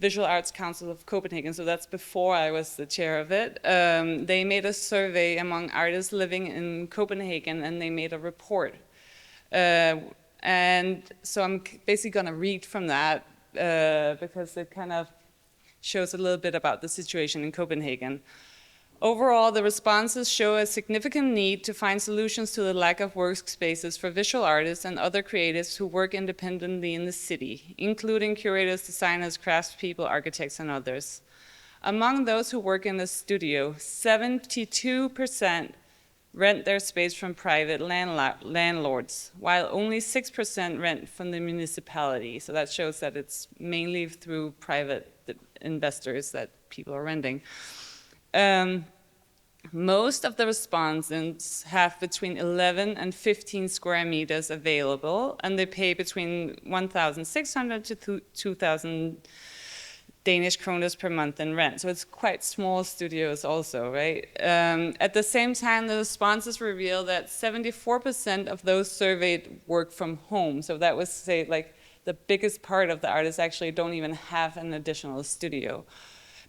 Visual Arts Council of Copenhagen, so that's before I was the chair of it, they made a survey among artists living in Copenhagen, and they made a report. And so I'm basically going to read from that because it kind of shows a little bit about the situation in Copenhagen. Overall, the responses show a significant need to find solutions to the lack of workspaces for visual artists and other creatives who work independently in the city, including curators, designers, craftspeople, architects, and others. Among those who work in the studio, 72% rent their space from private landlords, while only 6% rent from the municipality. So that shows that it's mainly through private investors that people are renting. Most of the respondents have between 11 and 15 square meters available, and they pay between 1,600 to 2,000 Danish kroners per month in rent. So it's quite small studios also, right? At the same time, the responses reveal that 74% of those surveyed work from home. So that was, say, like the biggest part of the artists actually don't even have an additional studio,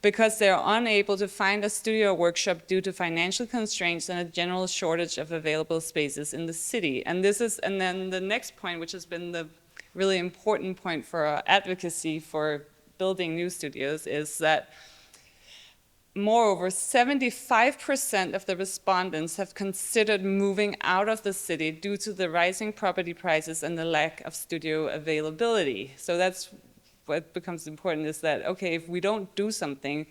because they're unable to find a studio or workshop due to financial constraints and a general shortage of available spaces in the city. And then the next point, which has been the really important point for our advocacy for building new studios, is that moreover, 75% of the respondents have considered moving out of the city due to the rising property prices and the lack of studio availability. So that's what becomes important, is that, okay, if we don't do something,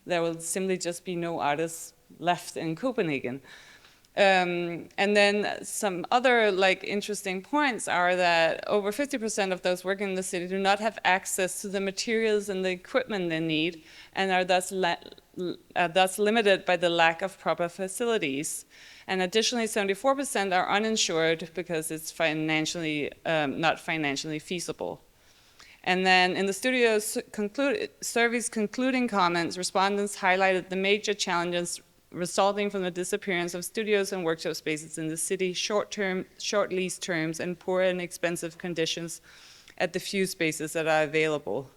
there will simply just be no artists left in Copenhagen. And then some other interesting points are that over 50% of those working in the city do not have access to the materials and the equipment they need, and are thus limited by the lack of proper facilities. And additionally, 74% are uninsured because it's financially not financially feasible. And then in the studio's survey's concluding comments, respondents highlighted the major challenges resulting from the disappearance of studios and workshop spaces in the city, short lease terms, and poor and expensive conditions at the few spaces that are available.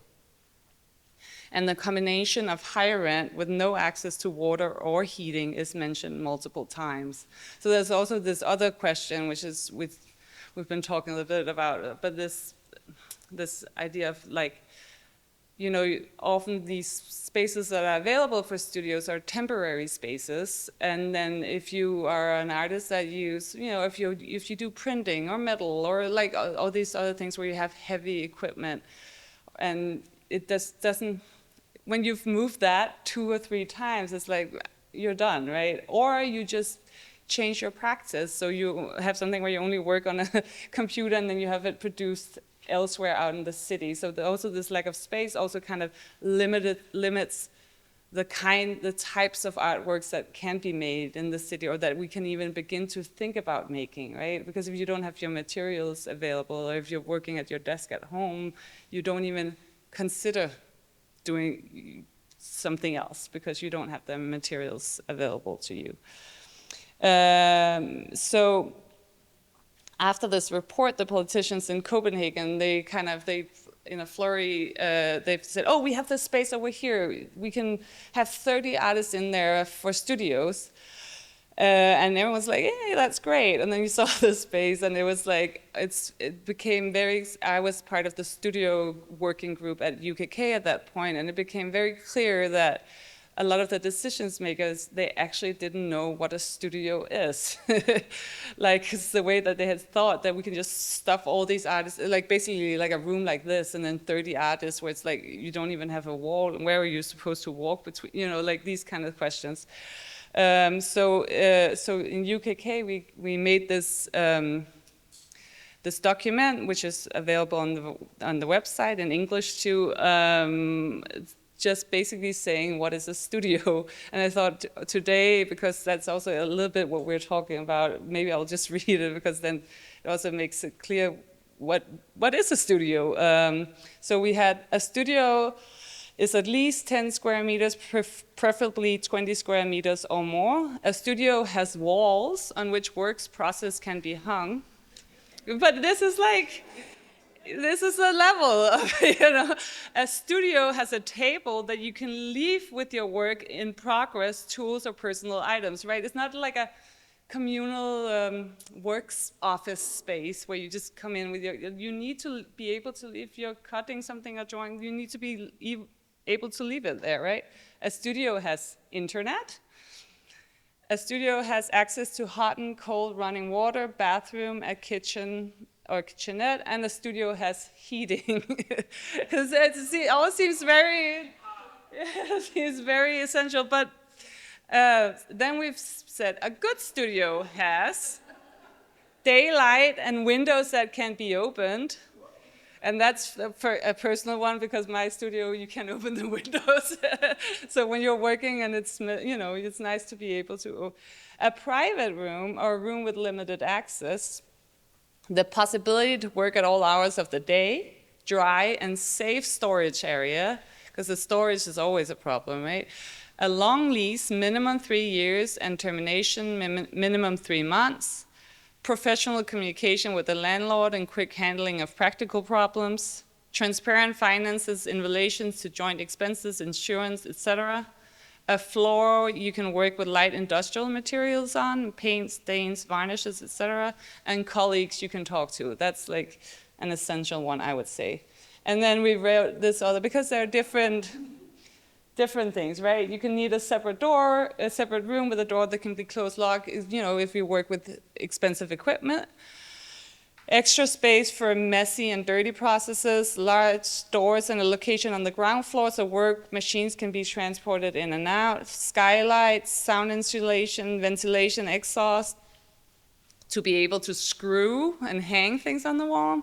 And the combination of higher rent with no access to water or heating is mentioned multiple times. So there's also this other question, which is we've been talking a little bit about, but this idea of often these spaces that are available for studios are temporary spaces, and then if you are an artist that use, if you do printing or metal or all these other things where you have heavy equipment, and it doesn't when you've moved that 2 or 3 times, it's like you're done, right? Or you just change your practice, so you have something where you only work on a computer and then you have it produced elsewhere out in the city. So also this lack of space also kind of limits the types of artworks that can be made in the city, or that we can even begin to think about making, right? Because if you don't have your materials available, or if you're working at your desk at home, you don't even consider doing something else because you don't have the materials available to you. So after this report, the politicians in Copenhagen, they in a flurry, they've said, oh, we have this space over here. We can have 30 artists in there for studios. And everyone was like, hey, that's great. And then you saw the space, and it was like, it became I was part of the studio working group at UKK at that point, and it became very clear that a lot of the decisions makers, they actually didn't know what a studio is. Like, it's the way that they had thought that we can just stuff all these artists, like basically like a room like this, and then 30 artists where it's like, you don't even have a wall, and where are you supposed to walk between, you know, like these kind of questions. So in UKK, we made this, this document, which is available on the website in English too, just basically saying what is a studio. And I thought today, because that's also a little bit what we're talking about, maybe I'll just read it, because then it also makes it clear what is a studio. So we had a studio is at least 10 square meters, preferably 20 square meters or more. A studio has walls on which works process can be hung. But this is like, this is a level of, you know, a studio has a table that you can leave with your work in progress, tools or personal items, right? It's not like a communal works office space where you just come in with you need to be able to, if you're cutting something or drawing, you need to be able to leave it there, right? A studio has internet. A studio has access to hot and cold running water, bathroom, a kitchen or kitchenette, and a studio has heating. It all seems very, seems very essential, but then we've said a good studio has daylight and windows that can be opened. And that's a personal one, because my studio, you can open the windows. So when you're working and it's, you know, it's nice to be able to. A private room, or a room with limited access, the possibility to work at all hours of the day, dry and safe storage area, because the storage is always a problem, right? A long lease, minimum 3 years, and termination minimum 3 months. Professional communication with the landlord and quick handling of practical problems, transparent finances in relation to joint expenses, insurance, etc. A floor you can work with light industrial materials on, paint, stains, varnishes, etc. And colleagues you can talk to. That's like an essential one, I would say. And then we wrote this other, because there are different things, right? You can need a separate door, a separate room with a door that can be closed lock, you know, if you work with expensive equipment. Extra space for messy and dirty processes, large doors and a location on the ground floor so work machines can be transported in and out. Skylights, sound insulation, ventilation, exhaust, to be able to screw and hang things on the wall.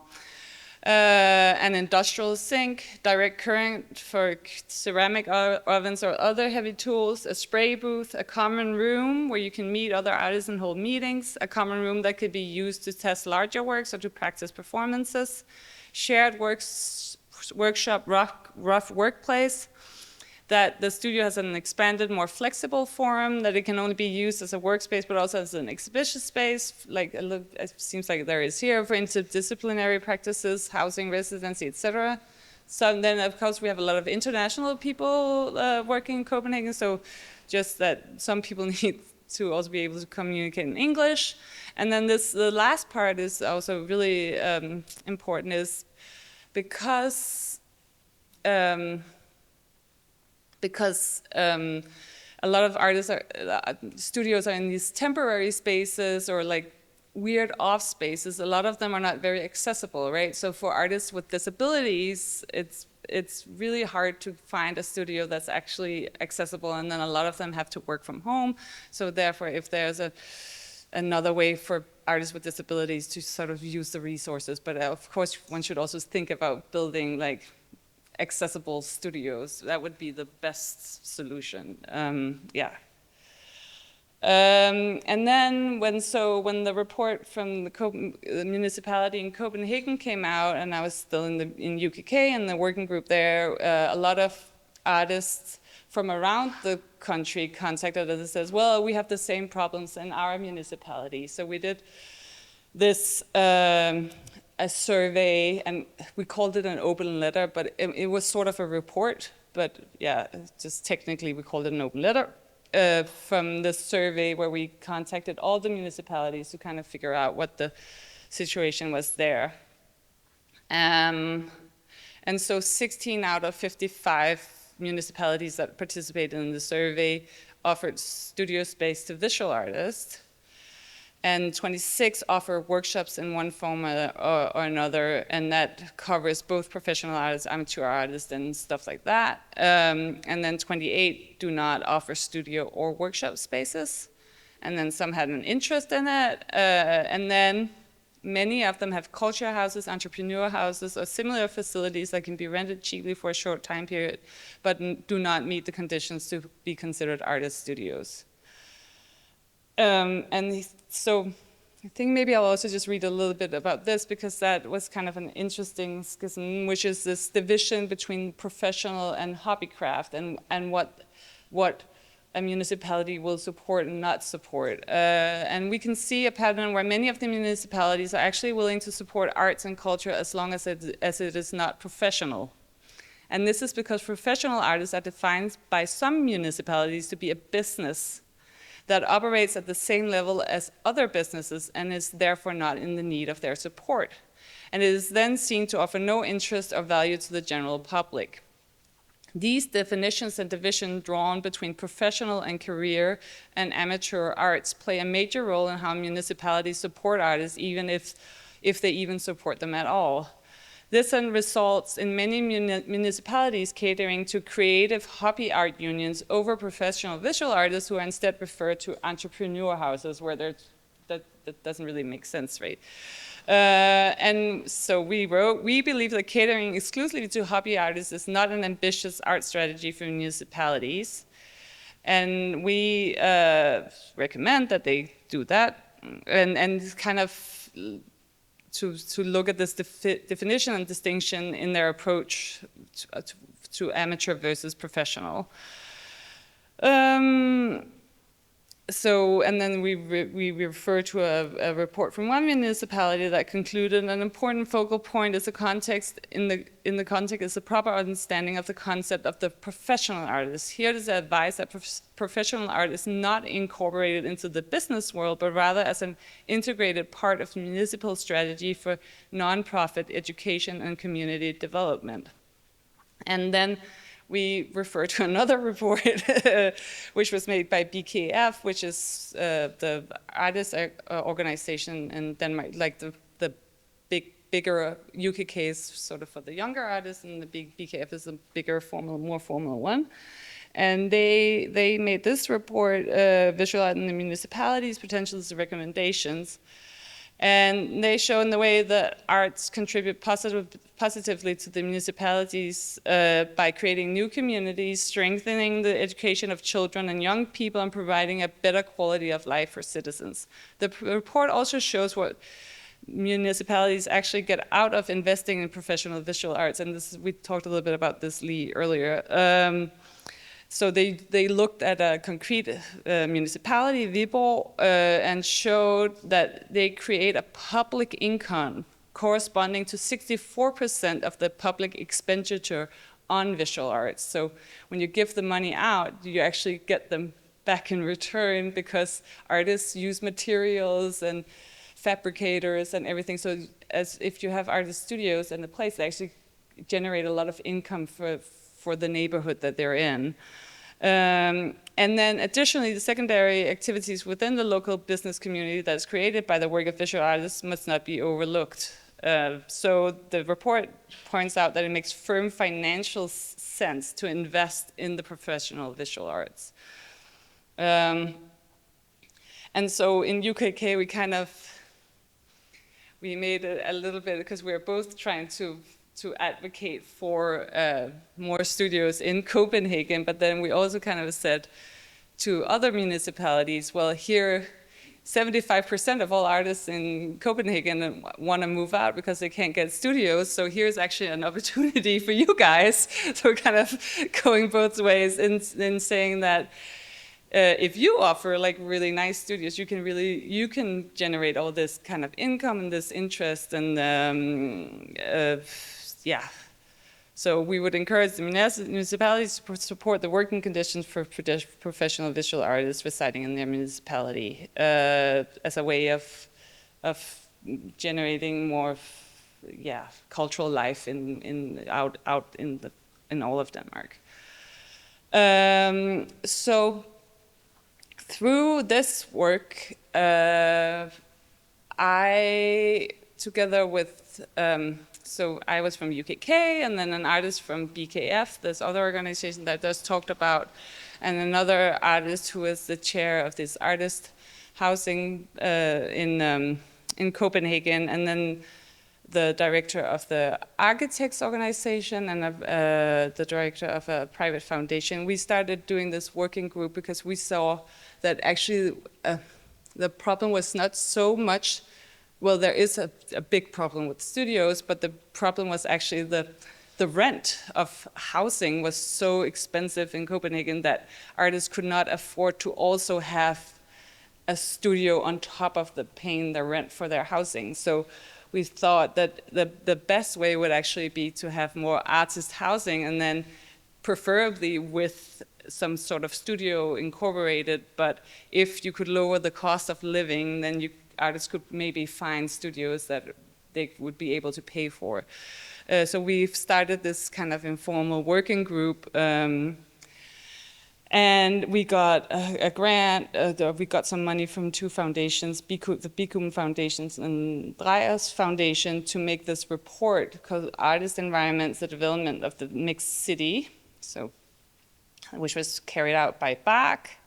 An industrial sink, direct current for ceramic ovens or other heavy tools, a spray booth, a common room where you can meet other artists and hold meetings, a common room that could be used to test larger works or to practice performances, shared workshop, rough workplace, that the studio has an expanded, more flexible forum, that it can only be used as a workspace, but also as an exhibition space, like it seems like there is here, for interdisciplinary practices, housing, residency, etc. So then, of course, we have a lot of international people working in Copenhagen, so just that some people need to also be able to communicate in English. And then the last part is also really important, is because a lot of artists studios are in these temporary spaces or like weird off spaces. A lot of them are not very accessible, right? So for artists with disabilities, it's it's really hard to find a studio that's actually accessible, and then a lot of them have to work from home. So therefore, if there's another way for artists with disabilities to sort of use the resources, but of course one should also think about building like accessible studios. That would be the best solution. Yeah. And then when the report from the municipality in Copenhagen came out, and I was still in UKK and the working group there, a lot of artists from around the country contacted us and says, well, we have the same problems in our municipality. So we did this a survey, and we called it an open letter, but it was sort of a report, but yeah, just technically we called it an open letter. From the survey where we contacted all the municipalities to kind of figure out what the situation was there. And so 16 out of 55 municipalities that participated in the survey offered studio space to visual artists, and 26 offer workshops in one form or another, and that covers both professional artists, amateur artists, and stuff like that. And then 28 do not offer studio or workshop spaces, and then some had an interest in it, and then many of them have culture houses, entrepreneur houses, or similar facilities that can be rented cheaply for a short time period, but do not meet the conditions to be considered artist studios. And so I think maybe I'll also just read a little bit about this, because that was kind of an interesting schism, which is this division between professional and hobbycraft, and what a municipality will support and not support. And we can see a pattern where many of the municipalities are actually willing to support arts and culture as long as it is not professional. And this is because professional artists are defined by some municipalities to be a business that operates at the same level as other businesses and is therefore not in the need of their support. And it is then seen to offer no interest or value to the general public. These definitions and division drawn between professional and career and amateur arts play a major role in how municipalities support artists, even if they even support them at all. This then results in many municipalities catering to creative hobby art unions over professional visual artists, who are instead referred to entrepreneur houses, where that doesn't really make sense, right? And so we wrote, we believe that catering exclusively to hobby artists is not an ambitious art strategy for municipalities. And we recommend that they do that, and kind of to look at this definition and distinction in their approach to amateur versus professional. So, and then we refer to a report from one municipality that concluded an important focal point is the context, in the context is the proper understanding of the concept of the professional artist. Here it is advised that professional art is not incorporated into the business world, but rather as an integrated part of the municipal strategy for nonprofit education and community development. And then we refer to another report, which was made by BKF, which is the artist organization in Denmark, like the bigger UKK is sort of for the younger artists, and the big BKF is a bigger, more formal one. And they made this report, Visual Art in the Municipalities, Potentials and Recommendations. And they show in the way that arts contribute positively to the municipalities by creating new communities, strengthening the education of children and young people, and providing a better quality of life for citizens. The report also shows what municipalities actually get out of investing in professional visual arts. And this, we talked a little bit about this, Lee, earlier. So they looked at a concrete municipality, Viborg, and showed that they create a public income corresponding to 64% of the public expenditure on visual arts. So when you give the money out, you actually get them back in return, because artists use materials and fabricators and everything. So as if you have artist studios in the place, they actually generate a lot of income for the neighborhood that they're in. And then additionally, the secondary activities within the local business community that's created by the work of visual artists must not be overlooked. So the report points out that it makes firm financial sense to invest in the professional visual arts. And so in UKK, we made it a little bit, because we're both trying to advocate for more studios in Copenhagen, but then we also kind of said to other municipalities, well, here 75% of all artists in Copenhagen want to move out because they can't get studios, so here's actually an opportunity for you guys. So we're kind of going both ways in saying that if you offer like really nice studios, you can generate all this kind of income and this interest, and yeah. So we would encourage the municipalities to support the working conditions for professional visual artists residing in their municipality as a way of generating more, cultural life out in all of Denmark. So through this work, I, together with so I was from UKK, and then an artist from BKF, this other organization that just talked about, and another artist who is the chair of this artist housing in Copenhagen, and then the director of the architects organization and the director of a private foundation. We started doing this working group because we saw that actually the problem was not so much. Well, there is a big problem with studios, but the problem was actually the rent of housing was so expensive in Copenhagen that artists could not afford to also have a studio on top of paying the rent for their housing. So we thought that the best way would actually be to have more artist housing, and then preferably with some sort of studio incorporated. But if you could lower the cost of living, then artists could maybe find studios that they would be able to pay for. So we've started this kind of informal working group, and we got a grant. We got some money from two foundations, the Bikum Foundations and Dreyers Foundation, to make this report called Artist Environments, the Development of the Mixed City, so, which was carried out by BAC.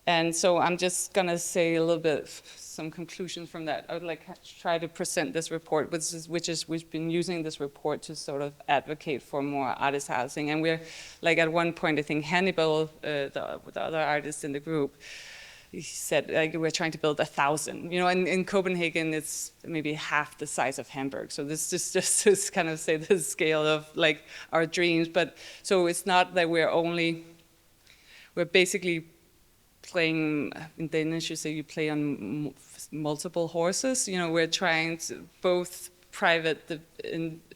And so I'm just going to say a little bit, some conclusions from that. I would like to try to present this report, we've been using this report to sort of advocate for more artist housing. And we're, like at one point, I think Hannibal, the other artist in the group, he said, like, we're trying to build 1,000. You know, in Copenhagen, it's maybe half the size of Hamburg. So this is just to kind of say the scale of like our dreams. But so it's not that we're basically playing, in Danish you say you play on multiple horses. You know, we're trying to, both private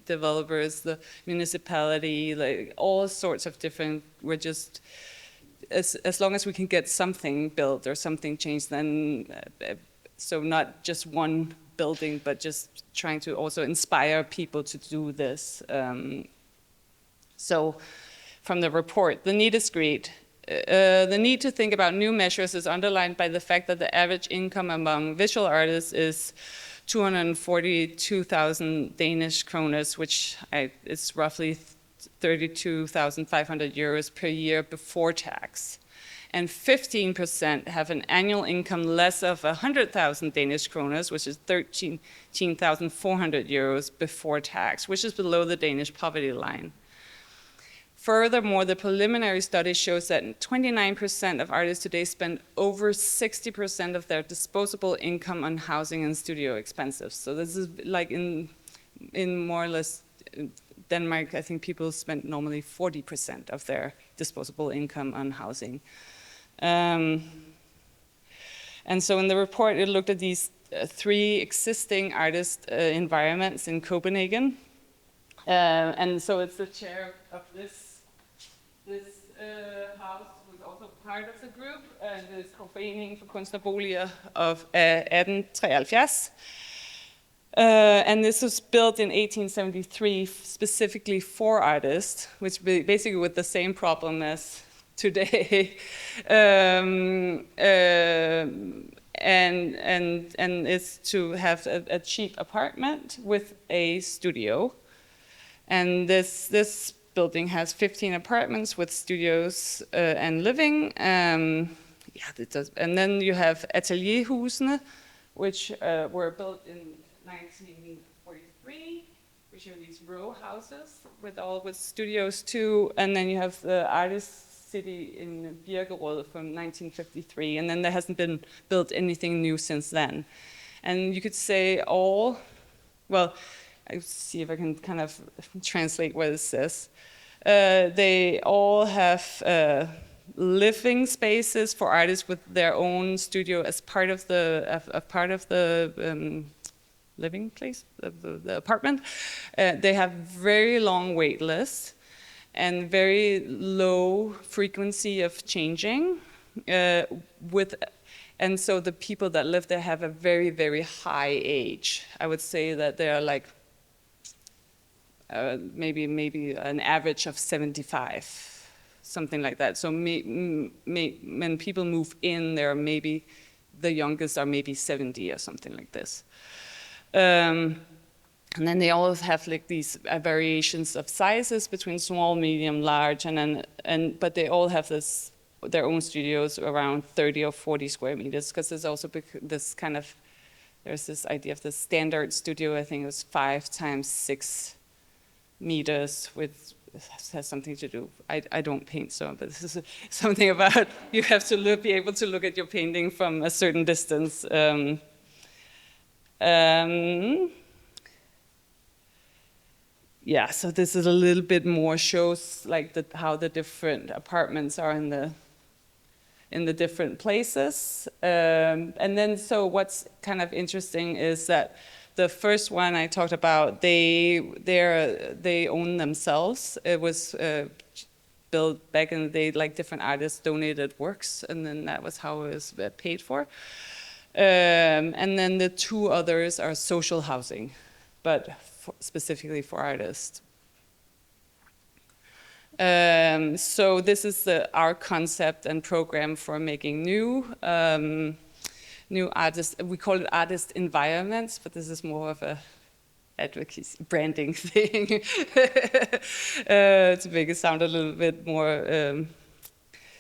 developers, the municipality, like all sorts of different, we're just, as long as we can get something built or something changed, then, so not just one building, but just trying to also inspire people to do this. So from the report, the need is great. The need to think about new measures is underlined by the fact that the average income among visual artists is 242,000 Danish kroners, which is roughly 32,500 euros per year before tax. And 15% have an annual income less of 100,000 Danish kroners, which is 13,400 euros before tax, which is below the Danish poverty line. Furthermore, the preliminary study shows that 29% of artists today spend over 60% of their disposable income on housing and studio expenses. So this is like in more or less Denmark, I think people spend normally 40% of their disposable income on housing. And so in the report, it looked at these three existing artist environments in Copenhagen. And so it's the chair of this house, who's also part of the group, and it's Foreningen for Kunstnerboliger of 1873. And this was built in 1873 specifically for artists, which basically with the same problem as today. and it's to have a cheap apartment with a studio. And this building has 15 apartments with studios and living. Yeah, it does. And then you have atelierhusene, which were built in 1943, which are these row houses with studios too. And then you have the Artist City in Birkerød from 1953, and then there hasn't been built anything new since then. And you could say well, I'll see if I can kind of translate what it says. They all have living spaces for artists with their own studio as part of the living place, the apartment. They have very long wait lists and very low frequency of changing. And so the people that live there have a very, very high age. I would say that they are like maybe an average of 75, something like that. So when people move in, maybe the youngest are maybe 70 or something like this. And then they all have like these variations of sizes between small, medium, large, but they all have their own studios around 30 or 40 square meters, because there's also there's this idea of the standard studio. I think it was 5 times 6 meters, with has something to do. I don't paint, but this is something about you have to be able to look at your painting from a certain distance. Yeah, so this is a little bit more shows like how the different apartments are in the different places. And then so what's kind of interesting is that the first one I talked about, they own themselves. It was built back in the day, like different artists donated works, and then that was how it was paid for. And then the 2 others are social housing, but specifically for artists. So this is our concept and program for making new artists. We call it artist environments, but this is more of a advocacy branding thing to make it sound a little bit more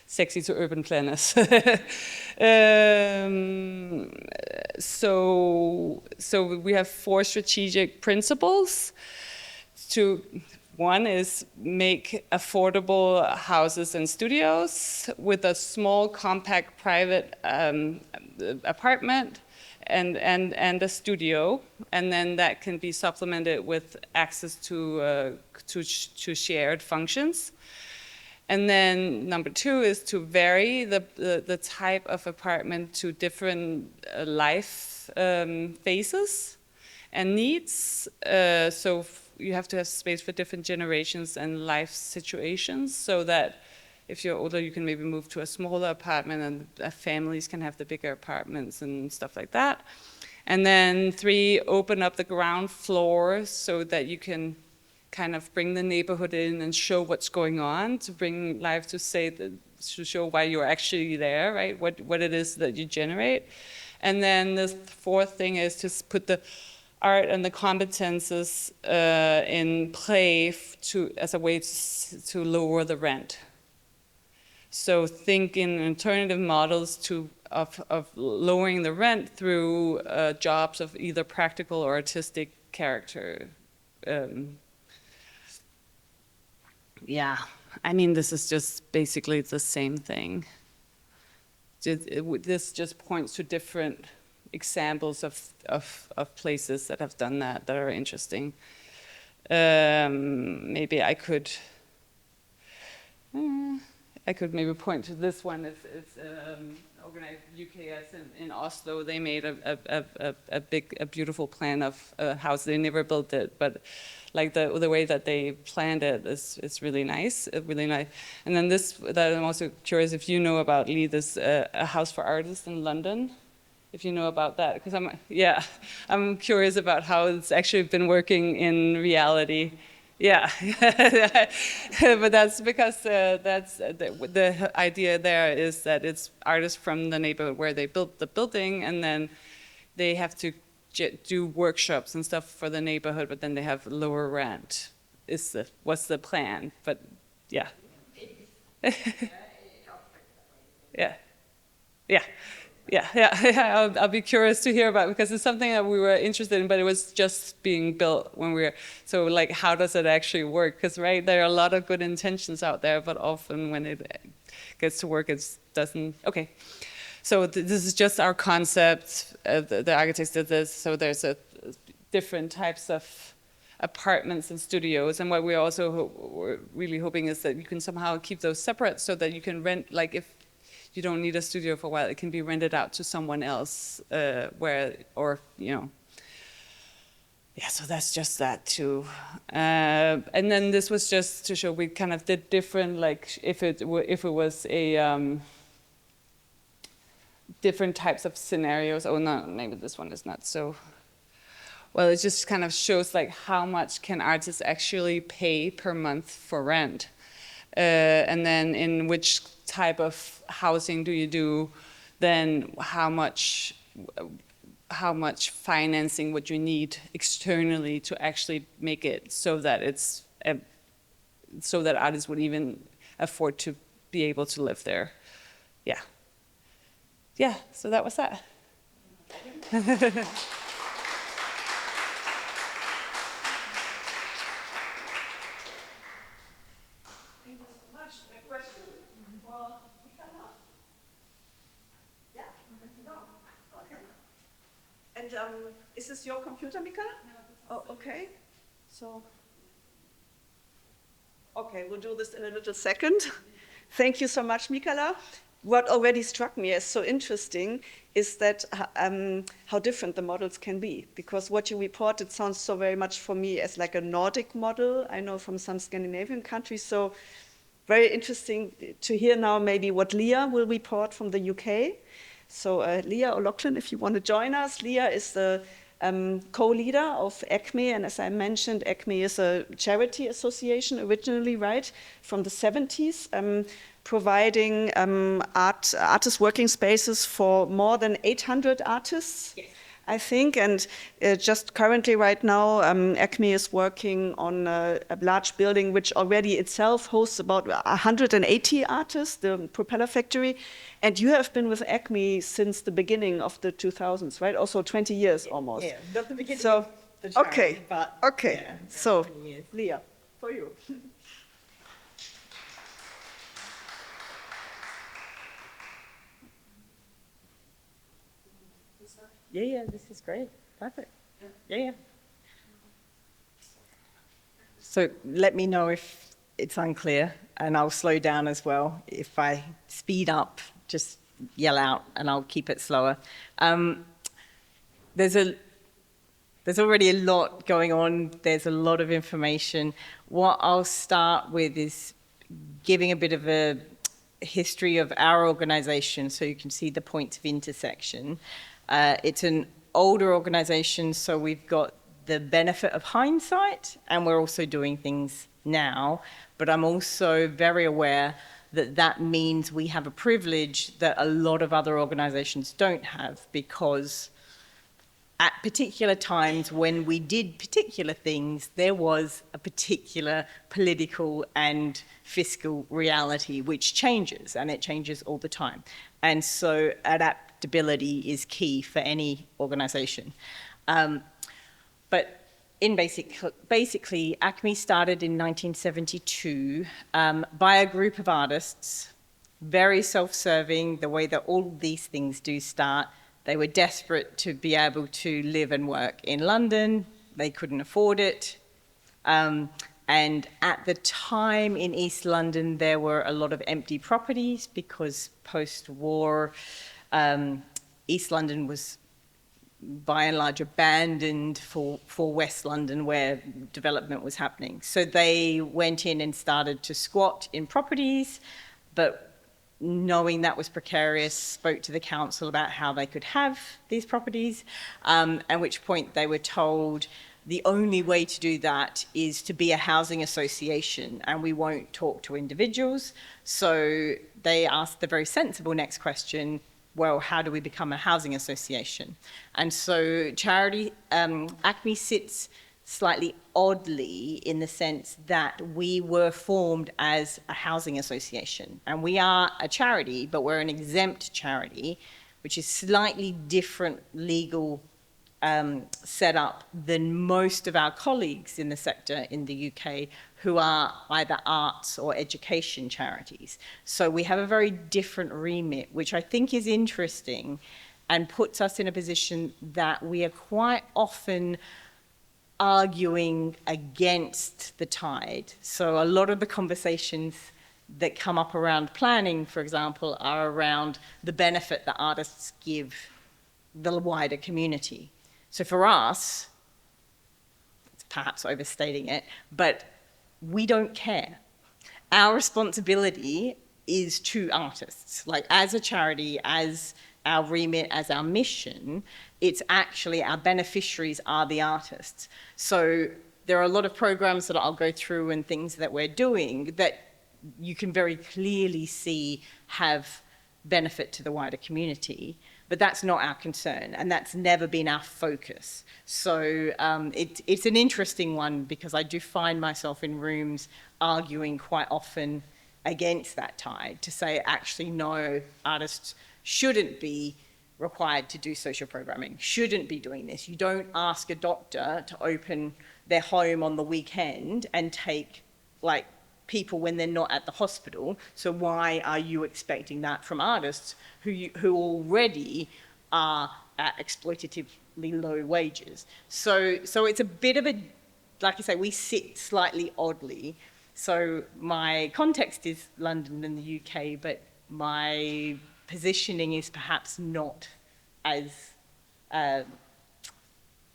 sexy to urban planners. So we have 4 strategic principles. One is make affordable houses and studios with a small, compact, private apartment and a studio, and then that can be supplemented with access to shared functions. And then number 2 is to vary the type of apartment to different life phases and needs. So you have to have space for different generations and life situations, so that if you're older, you can maybe move to a smaller apartment, and families can have the bigger apartments and stuff like that. And then 3, open up the ground floor so that you can kind of bring the neighborhood in and show what's going on, to bring life to show why you're actually there, right? What it is that you generate. And then the 4th thing is to put the art and the competences in play as a way to lower the rent. So think in alternative models of lowering the rent through jobs of either practical or artistic character. Yeah, I mean, this is just basically the same thing. This just points to different examples of places that have done that are interesting. Maybe I could maybe point to this one. It's organized UKS in Oslo. They made a beautiful plan of a house. They never built it, but like the way that they planned it is really nice, really nice. And then that I'm also curious if you know about, Lee, this a house for artists in London. If you know about that, because I'm curious about how it's actually been working in reality. Yeah, but that's because that's the idea there is that it's artists from the neighborhood where they built the building, and then they have to do workshops and stuff for the neighborhood, but then they have lower rent. What's the plan? But yeah, yeah, yeah. Yeah. I'll be curious to hear about it because it's something that we were interested in, but it was just being built when we were. So, like, how does it actually work? Because, right, there are a lot of good intentions out there, but often when it gets to work, it doesn't. Okay. So this is just our concept. The architects did this. So there's different types of apartments and studios, and what we're also we're really hoping is that you can somehow keep those separate so that you can rent, like if you don't need a studio for a while, it can be rented out to someone else, yeah, so that's just that too. And then this was just to show we kind of did different, like if it was a different types of scenarios. Oh no, maybe this one is not so. Well, it just kind of shows like how much can artists actually pay per month for rent. And then in which type of housing do you do, then how much financing would you need externally to actually make it so that it's so that artists would even afford to be able to live there. Yeah, so that was that. And is this your computer, Mika? No. Oh, okay. So, okay, we'll do this in a little second. Thank you so much, Mikaela. What already struck me as so interesting is that how different the models can be. Because what you reported sounds so very much for me as like a Nordic model. I know from some Scandinavian countries. So very interesting to hear now maybe what Leah will report from the UK. So Leah O'Loughlin, if you want to join us. Leah is the co-leader of ECME, and as I mentioned, ECME is a charity association originally, right, from the 70s, providing artist working spaces for more than 800 artists. Yes. I think, and just currently right now, ECME is working on a large building which already itself hosts about 180 artists, the Propeller Factory. And you have been with ECME since the beginning of the 2000s, right? Also 20 years almost. Yeah, not the beginning so, of the charity, okay, but okay. Yeah, So, Leah, for you. Yeah, this is great. Perfect. Yeah. So let me know if it's unclear, and I'll slow down as well. If I speed up, just yell out, and I'll keep it slower. There's already a lot going on. There's a lot of information. What I'll start with is giving a bit of a history of our organization so you can see the points of intersection. It's an older organization, so we've got the benefit of hindsight, and we're also doing things now. But I'm also very aware that that means we have a privilege that a lot of other organizations don't have, because at particular times when we did particular things, there was a particular political and fiscal reality which changes, and it changes all the time. And so adaptability is key for any organization. But in basically, ACME started in 1972 by a group of artists, very self-serving, the way that all these things do start. They were desperate to be able to live and work in London. They couldn't afford it. And at the time in East London, there were a lot of empty properties because post-war, East London was by and large abandoned for West London, where development was happening. So they went in and started to squat in properties, but knowing that was precarious, spoke to the council about how they could have these properties, at which point they were told, the only way to do that is to be a housing association, and we won't talk to individuals. So they asked the very sensible next question, well, how do we become a housing association? And so charity, ACME sits slightly oddly in the sense that we were formed as a housing association. And we are a charity, but we're an exempt charity, which is slightly different legal setup than most of our colleagues in the sector in the UK who are either arts or education charities. So we have a very different remit, which I think is interesting and puts us in a position that we are quite often arguing against the tide. So a lot of the conversations that come up around planning, for example, are around the benefit that artists give the wider community. So for us, it's perhaps overstating it, but we don't care. Our responsibility is to artists. Like as a charity, as our remit, as our mission, it's actually our beneficiaries are the artists. So there are a lot of programs that I'll go through and things that we're doing that you can very clearly see have benefit to the wider community. But that's not our concern, and that's never been our focus. So it's an interesting one because I do find myself in rooms arguing quite often against that tide to say, actually, no, artists shouldn't be required to do social programming, shouldn't be doing this. You don't ask a doctor to open their home on the weekend and take, like, people when they're not at the hospital. So why are you expecting that from artists who already are at exploitatively low wages? So it's a bit of a, like I say, we sit slightly oddly. So my context is London and the UK, but my positioning is perhaps not as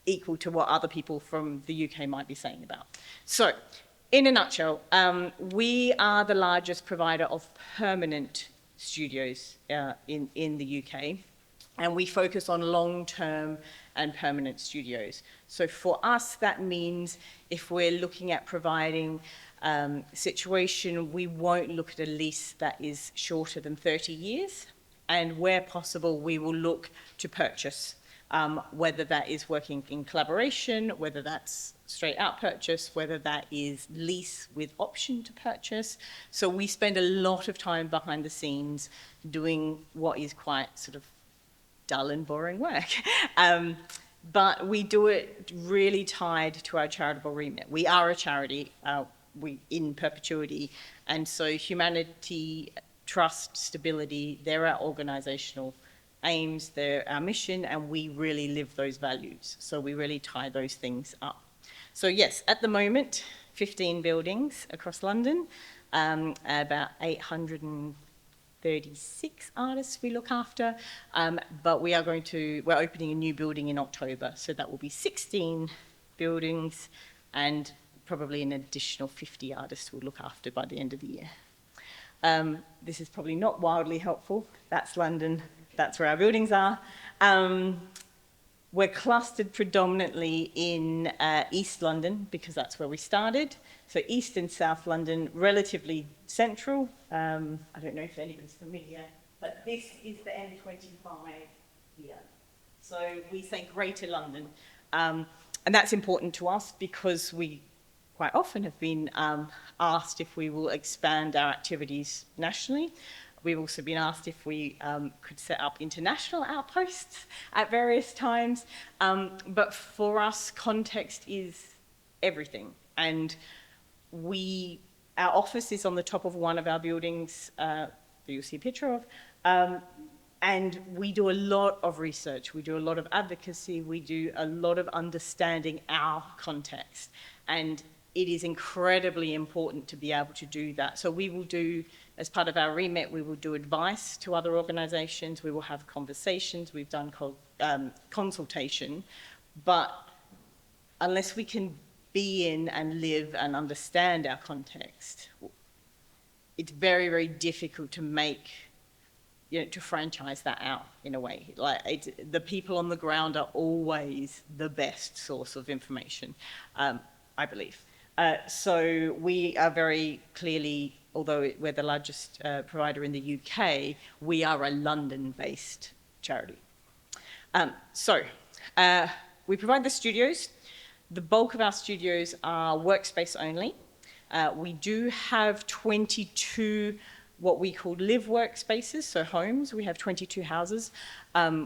equal to what other people from the UK might be saying about. So, in a nutshell, we are the largest provider of permanent studios in the UK, and we focus on long-term and permanent studios. So for us, that means if we're looking at providing situation, we won't look at a lease that is shorter than 30 years, and where possible, we will look to purchase, whether that is working in collaboration, whether that's straight out purchase, whether that is lease with option to purchase. So we spend a lot of time behind the scenes doing what is quite sort of dull and boring work. But we do it really tied to our charitable remit. We are a charity, we in perpetuity, and so humanity, trust, stability, they're our organizational aims, they're our mission, and we really live those values. So we really tie those things up. So yes, at the moment, 15 buildings across London, about 836 artists we look after, but we're opening a new building in October, so that will be 16 buildings and probably an additional 50 artists we'll look after by the end of the year. This is probably not wildly helpful. That's London, that's where our buildings are. We're clustered predominantly in East London because that's where we started. So East and South London, relatively central. I don't know if anyone's familiar, but this is the M25 here. So we say Greater London. And that's important to us because we quite often have been asked if we will expand our activities nationally. We've also been asked if we could set up international outposts at various times. But for us, context is everything. And our office is on the top of one of our buildings that you'll see a picture of. And we do a lot of research. We do a lot of advocacy. We do a lot of understanding our context. And it is incredibly important to be able to do that. So we will do, as part of our remit, we will do advice to other organizations, we will have conversations, we've done consultation, but unless we can be in and live and understand our context, it's very, very difficult to make to franchise that out in a way. Like the people on the ground are always the best source of information, I believe. So we are very clearly, although we're the largest provider in the UK, we are a London-based charity. We provide the studios. The bulk of our studios are workspace only. We do have 22 what we call live workspaces, so homes. We have 22 houses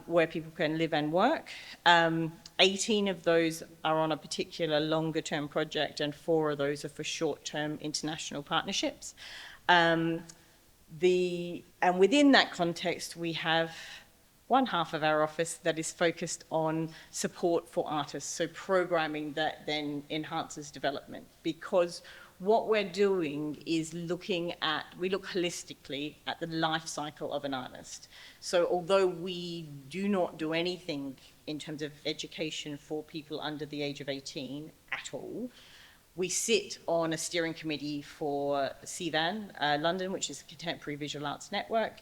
where people can live and work. 18 of those are on a particular longer term project, and 4 of those are for short-term international partnerships. And within that context, we have one half of our office that is focused on support for artists, so programming that then enhances development. Because what we're doing is we look holistically at the life cycle of an artist. So although we do not do anything in terms of education for people under the age of 18 at all, we sit on a steering committee for CVAN London, which is Contemporary Visual Arts Network,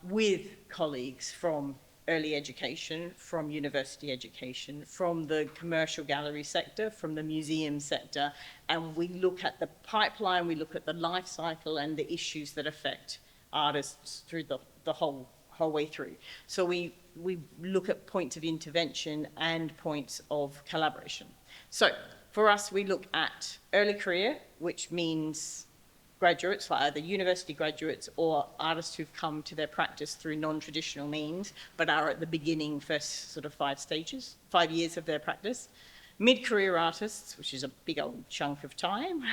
with colleagues from early education, from university education, from the commercial gallery sector, from the museum sector, and we look at the pipeline, we look at the life cycle and the issues that affect artists through the whole way through. So we look at points of intervention and points of collaboration. So for us, we look at early career, which means graduates, like either university graduates or artists who've come to their practice through non-traditional means, but are at the beginning, first sort of 5 years of their practice. Mid-career artists, which is a big old chunk of time.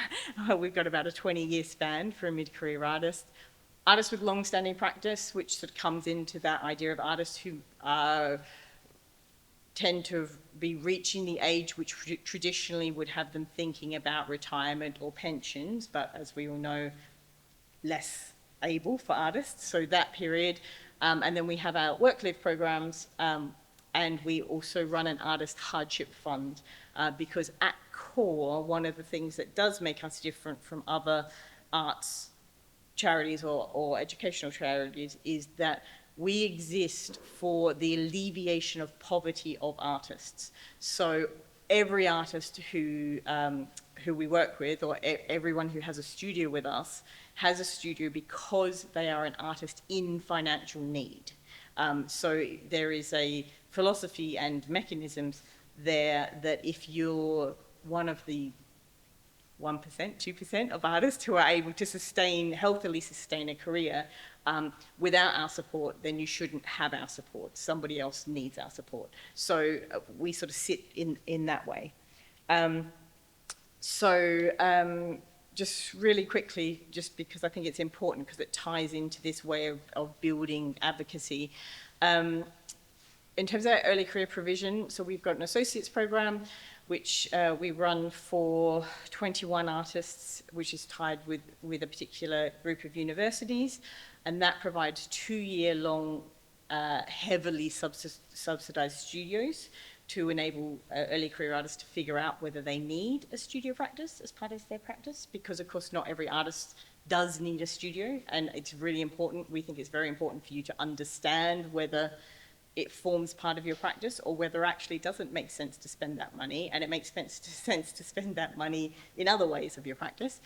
We've got about a 20-year span for a mid-career artist. Artists with long-standing practice, which sort of comes into that idea of artists who tend to be reaching the age which traditionally would have them thinking about retirement or pensions, but as we all know, less able for artists, so that period. And then we have our work-live programs, and we also run an artist hardship fund, because at core, one of the things that does make us different from other arts charities or educational charities is that we exist for the alleviation of poverty of artists. So every artist who we work with, or everyone who has a studio with us, has a studio because they are an artist in financial need. So there is a philosophy and mechanisms there that if you're one of the 1%, 2% of artists who are able to healthily sustain a career without our support, then you shouldn't have our support. Somebody else needs our support. So we sort of sit in that way. Just really quickly, just because I think it's important, because it ties into this way of building advocacy. In terms of our early career provision, so we've got an associates program, which we run for 21 artists, which is tied with a particular group of universities, and that provides 2-year-long, heavily subsidized studios to enable early career artists to figure out whether they need a studio practice as part of their practice, because of course not every artist does need a studio, and it's really important. We think it's very important for you to understand whether it forms part of your practice or whether actually it doesn't make sense to spend that money, and it makes sense to spend that money in other ways of your practice.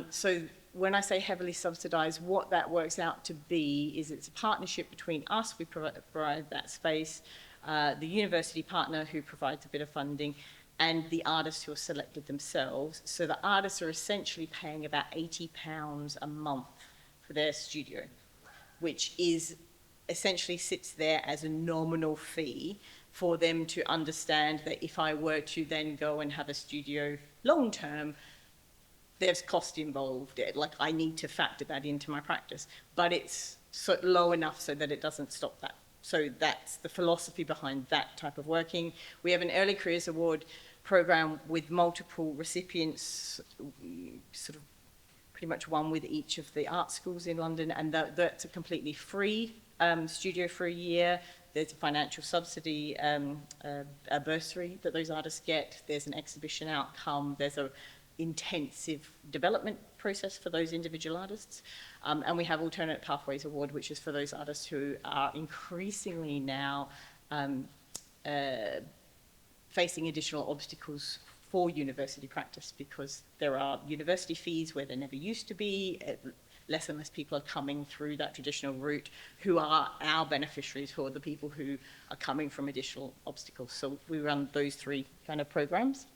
So when I say heavily subsidized, what that works out to be is it's a partnership between us, we provide that space, the university partner who provides a bit of funding, and the artists who are selected themselves. So the artists are essentially paying about £80 a month for their studio, which is essentially sits there as a nominal fee for them to understand that if I were to then go and have a studio long term, there's cost involved. Like I need to factor that into my practice, but it's low enough so that it doesn't stop that. So that's the philosophy behind that type of working. We have an Early Careers Award program with multiple recipients, sort of pretty much one with each of the art schools in London, and that's a completely free studio for a year. There's a financial subsidy, a bursary that those artists get. There's an exhibition outcome. There's an intensive development process for those individual artists. And we have Alternate Pathways Award, which is for those artists who are increasingly now facing additional obstacles for university practice, because there are university fees where there never used to be. Less and less people are coming through that traditional route, who are our beneficiaries, who are the people who are coming from additional obstacles. So we run those three kind of programs.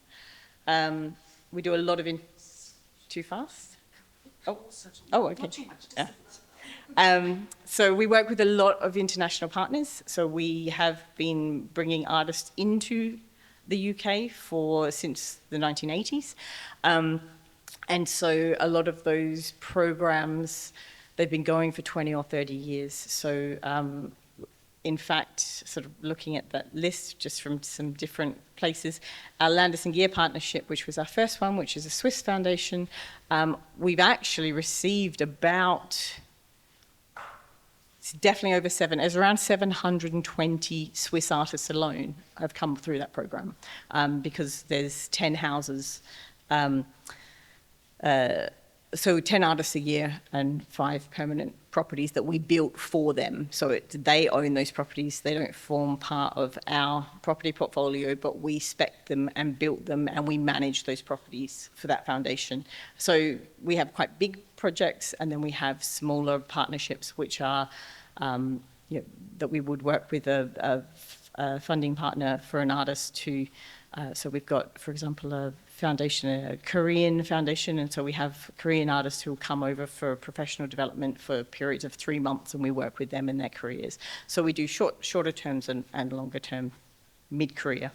We do a lot of too fast? Oh, okay. Yeah. So we work with a lot of international partners. So we have been bringing artists into the UK since the 1980s. And so a lot of those programs, they've been going for 20 or 30 years. So in fact, sort of looking at that list just from some different places, our Landis and Gear partnership, which was our first one, which is a Swiss foundation, we've actually received about, it's definitely over it's around 720 Swiss artists alone have come through that program, because there's 10 houses, so 10 artists a year and 5 permanent properties that we built for them. So they own those properties. They don't form part of our property portfolio, but we spec them and built them, and we manage those properties for that foundation. So we have quite big projects, and then we have smaller partnerships, which are that we would work with a funding partner for an artist to. So we've got, for example, a Korean foundation, and so we have Korean artists who will come over for professional development for periods of 3 months, and we work with them in their careers. So we do shorter terms and longer term mid-career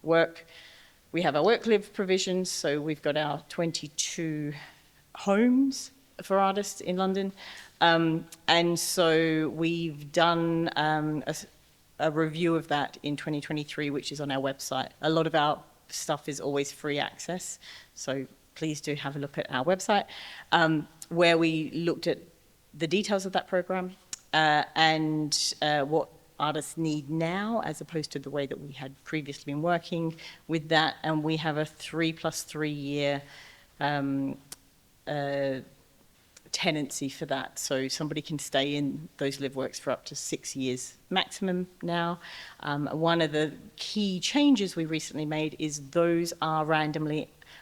work. We have our work-live provisions, so we've got our 22 homes for artists in London, and so we've done a review of that in 2023, which is on our website. A lot of our stuff is always free access, so please do have a look at our website, where we looked at the details of that program and what artists need now, as opposed to the way that we had previously been working with that. And we have a 3+3 year tenancy for that, so somebody can stay in those live works for up to 6 years maximum now. One of the key changes we recently made is those are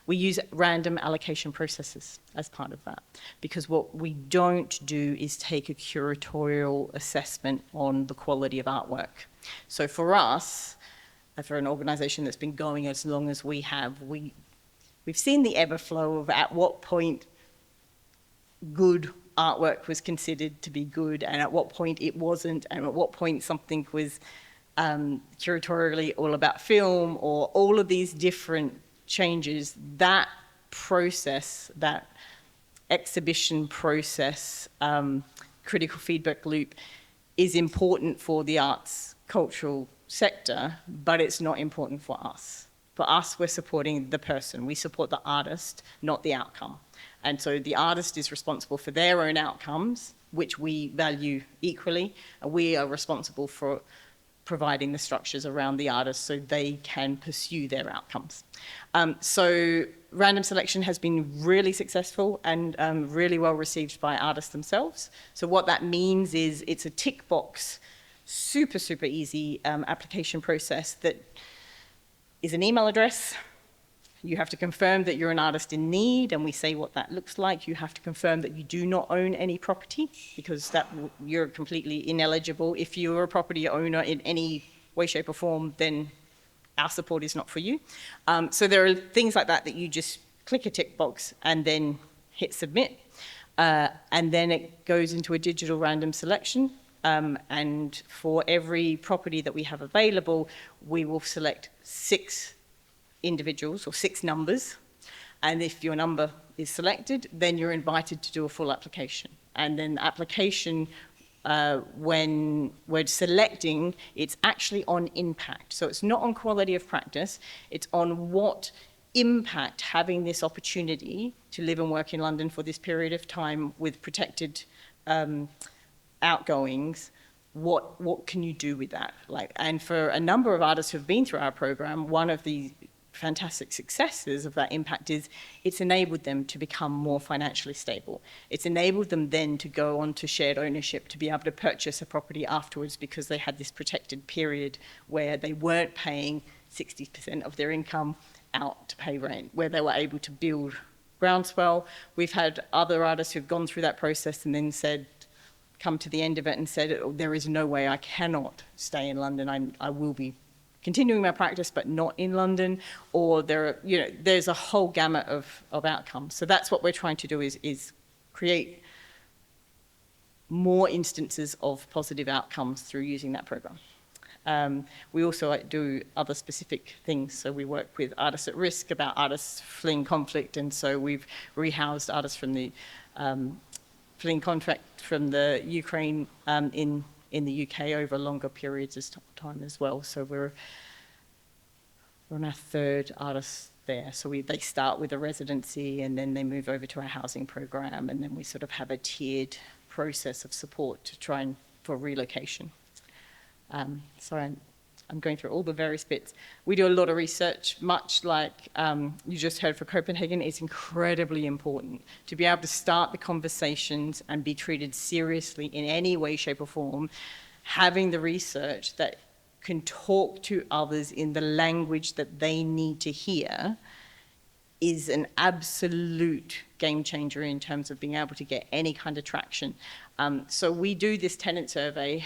we use random allocation processes as part of that, because what we don't do is take a curatorial assessment on the quality of artwork. So for us, for an organisation that's been going as long as we have, we've seen the ebb and flow of at what point good artwork was considered to be good, and at what point it wasn't, and at what point something was curatorially all about film, or all of these different changes. That process, that exhibition process, critical feedback loop, is important for the arts cultural sector, but it's not important for us. For us, we're supporting the person. We support the artist, not the outcome. And so the artist is responsible for their own outcomes, which we value equally, and we are responsible for providing the structures around the artist so they can pursue their outcomes. So random selection has been really successful and really well received by artists themselves. So what that means is it's a tick box, super, super easy application process that is an email address. You have to confirm that you're an artist in need, and we say what that looks like. You have to confirm that you do not own any property, because you're completely ineligible. If you're a property owner in any way, shape, or form, then our support is not for you. So there are things like that you just click a tick box and then hit submit, and then it goes into a digital random selection. And for every property that we have available, we will select 6 individuals or 6 numbers, and if your number is selected, then you're invited to do a full application. And then the application, when we're selecting, it's actually on impact. So it's not on quality of practice, it's on what impact having this opportunity to live and work in London for this period of time with protected outgoings. What can you do with that? And for a number of artists who've been through our program, one of the fantastic successes of that impact is it's enabled them to become more financially stable. It's enabled them then to go on to shared ownership, to be able to purchase a property afterwards because they had this protected period where they weren't paying 60% of their income out to pay rent, where they were able to build groundswell. We've had other artists who've gone through that process and then said, come to the end of it and said, oh, there is no way I cannot stay in London. I will be continuing my practice, but not in London, or there's a whole gamut of outcomes. So that's what we're trying to do is create more instances of positive outcomes through using that program. We also do other specific things. So we work with artists at risk about artists fleeing conflict, and so we've rehoused artists from the fleeing conflict from the Ukraine in the UK over longer periods of time as well. So we're on our third artist there. So they start with a residency and then they move over to our housing program, and then we sort of have a tiered process of support to try and for relocation. Sorry, I'm going through all the various bits. We do a lot of research, much like you just heard for Copenhagen. It's incredibly important to be able to start the conversations and be treated seriously in any way, shape or form. Having the research that can talk to others in the language that they need to hear is an absolute game changer in terms of being able to get any kind of traction. So we do this tenant survey.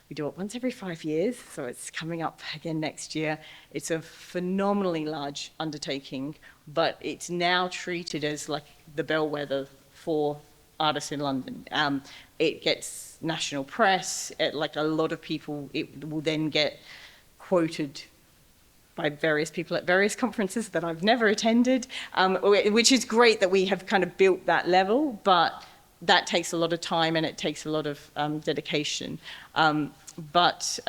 We do it once every 5 years, so it's coming up again next year. It's a phenomenally large undertaking, but it's now treated as like the bellwether for artists in London. It gets national press, like a lot of people, it will then get quoted by various people at various conferences that I've never attended, which is great that we have kind of built that level, but that takes a lot of time and it takes a lot of dedication. But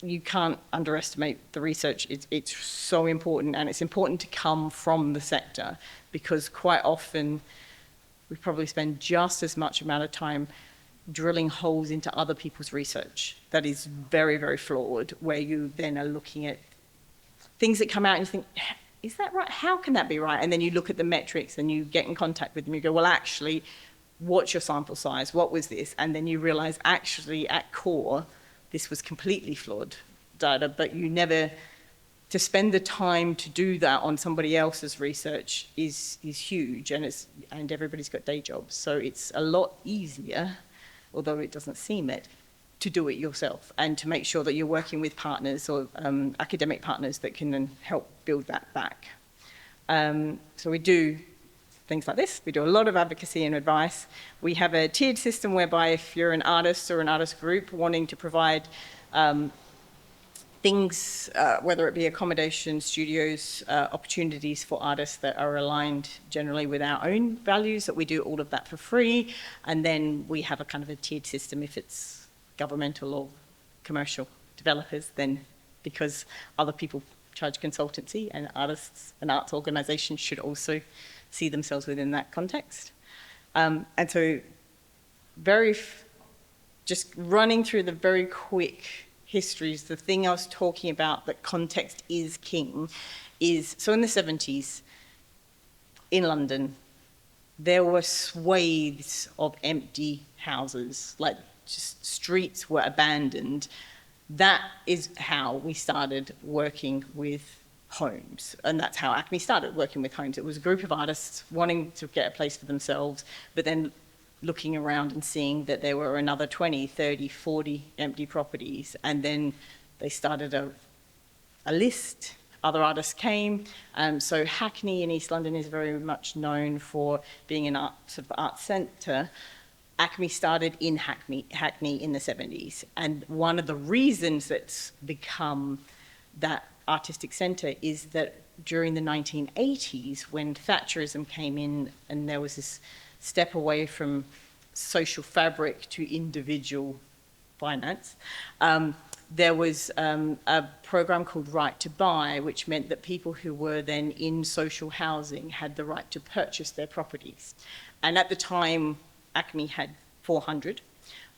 you can't underestimate the research. It's so important, and it's important to come from the sector, because quite often we probably spend just as much amount of time drilling holes into other people's research that is very, very flawed, where you then are looking at things that come out and you think, is that right? How can that be right? And then you look at the metrics and you get in contact with them. You go, well, actually, what's your sample size? What was this? And then you realize, actually, at core, this was completely flawed data, but you never, to spend the time to do that on somebody else's research is huge, and everybody's got day jobs. So it's a lot easier, although it doesn't seem it, to do it yourself and to make sure that you're working with partners or academic partners that can then help build that back. So we do things like this. We do a lot of advocacy and advice. We have a tiered system whereby if you're an artist or an artist group wanting to provide things, whether it be accommodation, studios, opportunities for artists that are aligned generally with our own values, that we do all of that for free. And then we have a kind of a tiered system if it's governmental or commercial developers, then because other people charge consultancy, and artists and arts organisations should also see themselves within that context. And so just running through the very quick histories, the thing I was talking about, that context is king, is, so in the 70s in London, there were swathes of empty houses, like just streets were abandoned. That is how we started working with homes, and that's how ACME started working with homes. It was a group of artists wanting to get a place for themselves, but then looking around and seeing that there were another 20, 30, 40 empty properties, and then they started a list. Other artists came. So Hackney in East London is very much known for being an art centre. ACME started in Hackney in the 70s, and one of the reasons that's become that artistic centre is that during the 1980s, when Thatcherism came in and there was this step away from social fabric to individual finance, there was a program called Right to Buy, which meant that people who were then in social housing had the right to purchase their properties. And at the time, ACME had 400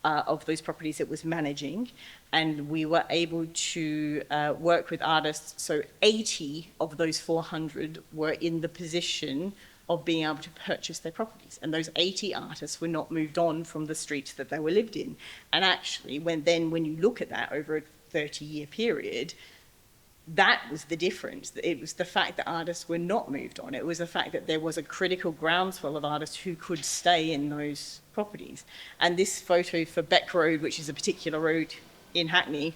of those properties it was managing, and we were able to work with artists. So 80 of those 400 were in the position of being able to purchase their properties. And those 80 artists were not moved on from the streets that they were lived in. And actually, when you look at that over a 30-year period, that was the difference. It was the fact that artists were not moved on. It was the fact that there was a critical groundswell of artists who could stay in those properties. And this photo for Beck Road, which is a particular road in Hackney,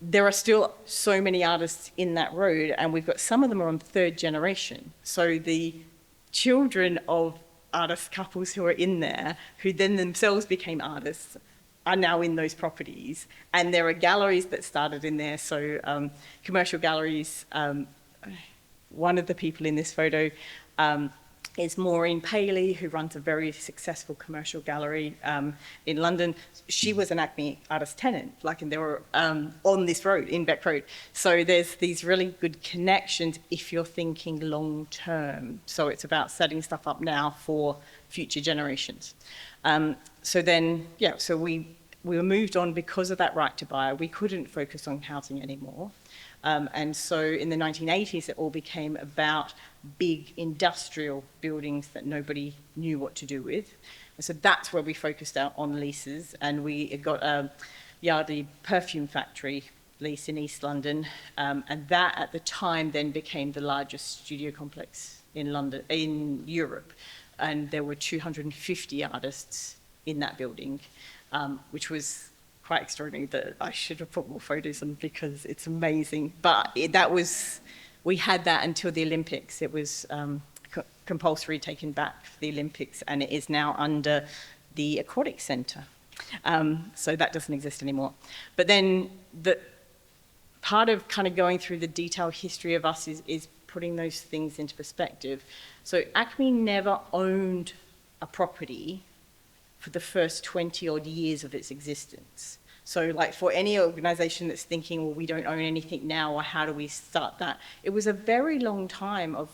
there are still so many artists in that road, and we've got some of them are on third generation. So the children of artist couples who are in there, who then themselves became artists, are now in those properties. And there are galleries that started in there, so commercial galleries. One of the people in this photo is Maureen Paley, who runs a very successful commercial gallery in London. She was an Acme artist tenant, and they were on this road, in Beck Road. So there's these really good connections if you're thinking long term. So it's about setting stuff up now for future generations. So we were moved on because of that right to buy. We couldn't focus on housing anymore. And so in the 1980s, it all became about big industrial buildings that nobody knew what to do with. And so that's where we focused out on leases. And we got a Yardley perfume factory lease in East London. And that at the time then became the largest studio complex in Europe. And there were 250 artists in that building, which was quite extraordinary. That I should have put more photos on because it's amazing. But we had that until the Olympics. It was compulsory taken back for the Olympics, and it is now under the Aquatic Centre. So that doesn't exist anymore. But then the part of kind of going through the detailed history of us is putting those things into perspective. So Acme never owned a property for the first 20 odd years of its existence. So for any organisation that's thinking, well, we don't own anything now, or how do we start that? It was a very long time of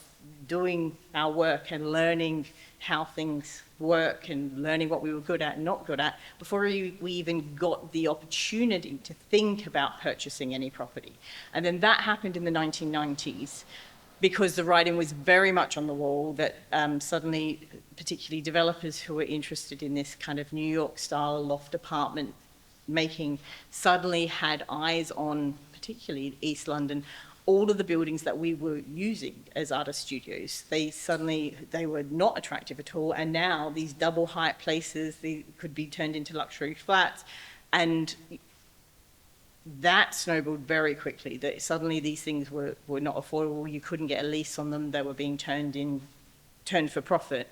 doing our work and learning how things work and learning what we were good at and not good at before we even got the opportunity to think about purchasing any property. And then that happened in the 1990s. Because the writing was very much on the wall that suddenly, particularly developers who were interested in this kind of New York-style loft apartment making suddenly had eyes on, particularly East London, all of the buildings that we were using as artist studios. They were not attractive at all, and now these double height places, they could be turned into luxury flats, and that snowballed very quickly, that suddenly these things were not affordable. You couldn't get a lease on them. They were being turned for profit.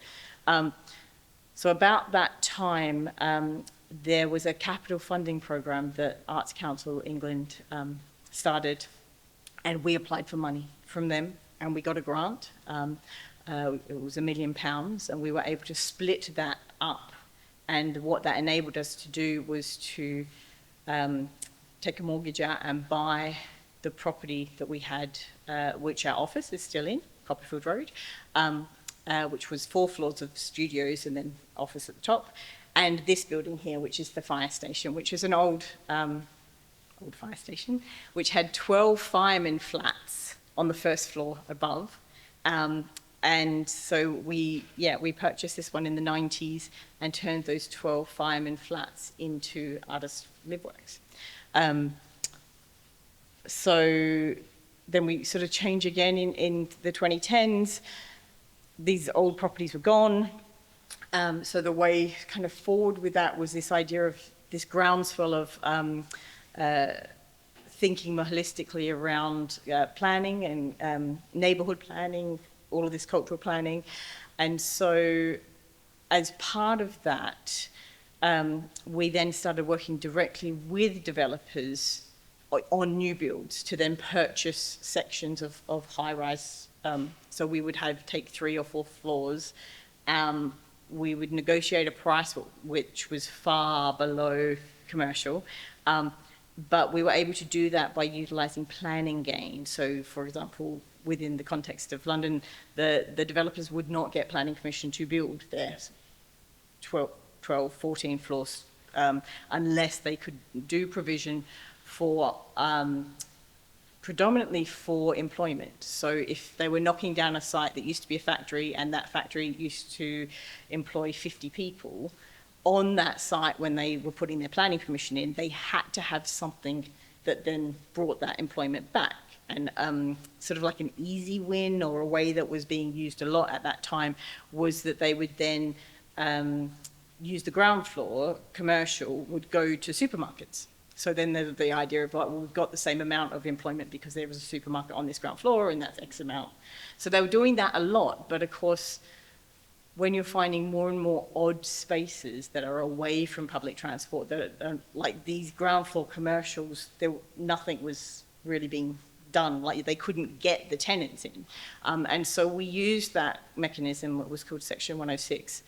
So about that time, there was a capital funding program that Arts Council England started, and we applied for money from them, and we got a grant. It was £1 million, and we were able to split that up. And what that enabled us to do was to take a mortgage out and buy the property that we had, which our office is still in, Copperfield Road, which was 4 floors of studios and then office at the top, and this building here, which is the fire station, which is an old fire station, which had 12 firemen flats on the first floor above. And so we purchased this one in the 90s and turned those 12 firemen flats into artist live-works. So then we sort of change again in the 2010s. These old properties were gone. So the way kind of forward with that was this idea of this groundswell of thinking more holistically around planning and neighbourhood planning, all of this cultural planning. And so as part of that, we then started working directly with developers on new builds to then purchase sections of high-rise. So we would take 3 or 4 floors. We would negotiate a price which was far below commercial, but we were able to do that by utilising planning gain. So, for example, within the context of London, the developers would not get planning permission to build their 12 12, 14 floors, unless they could do provision for predominantly for employment. So if they were knocking down a site that used to be a factory and that factory used to employ 50 people, on that site when they were putting their planning permission in, they had to have something that then brought that employment back. And sort of like an easy win, or a way that was being used a lot at that time, was that they would then use the ground floor, commercial, would go to supermarkets. So then the idea of like, well, we've got the same amount of employment because there was a supermarket on this ground floor and that's X amount. So they were doing that a lot, but of course, when you're finding more and more odd spaces that are away from public transport, that are, like these ground floor commercials, nothing was really being done, like they couldn't get the tenants in. And so we used that mechanism, what was called Section 106,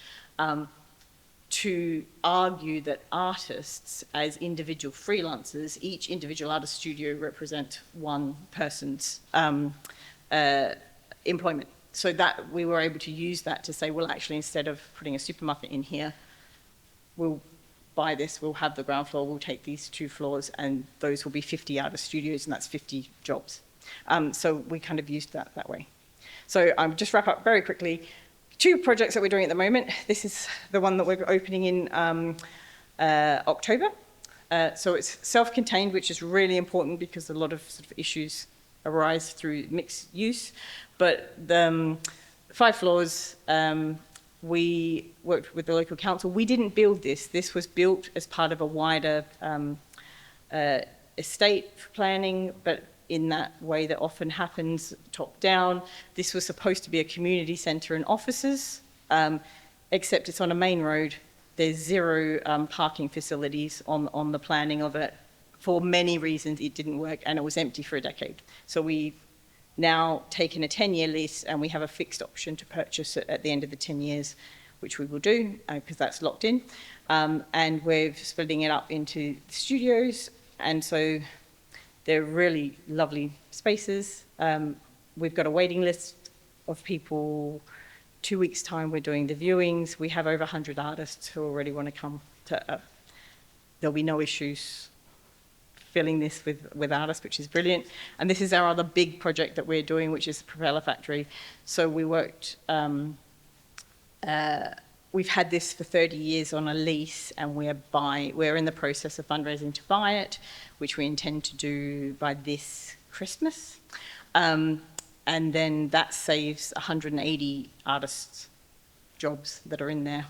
to argue that artists, as individual freelancers, each individual artist studio represent one person's employment. So that we were able to use that to say, well, actually, instead of putting a supermarket in here, we'll buy this, we'll have the ground floor, we'll take these 2 floors, and those will be 50 artist studios, and that's 50 jobs. So we kind of used that way. So I'll just wrap up very quickly. 2 projects that we're doing at the moment. This is the one that we're opening in October. So it's self-contained, which is really important because a lot of sort of issues arise through mixed use. But the 5 floors, we worked with the local council. We didn't build this. This was built as part of a wider estate planning, but in that way that often happens top down. This was supposed to be a community centre and offices, except it's on a main road. There's 0 parking facilities on the planning of it. For many reasons, it didn't work, and it was empty for a decade. So we've now taken a 10-year lease, and we have a fixed option to purchase it at the end of the 10 years, which we will do, because that's locked in. And we're splitting it up into studios, and so they're really lovely spaces. We've got a waiting list of people. 2 weeks' time, we're doing the viewings. We have over 100 artists who already want to come to. There'll be no issues filling this with artists, which is brilliant. And this is our other big project that we're doing, which is the Propeller Factory. So we worked. We've had this for 30 years on a lease, and we're in the process of fundraising to buy it, which we intend to do by this Christmas. And then that saves 180 artists' jobs that are in there.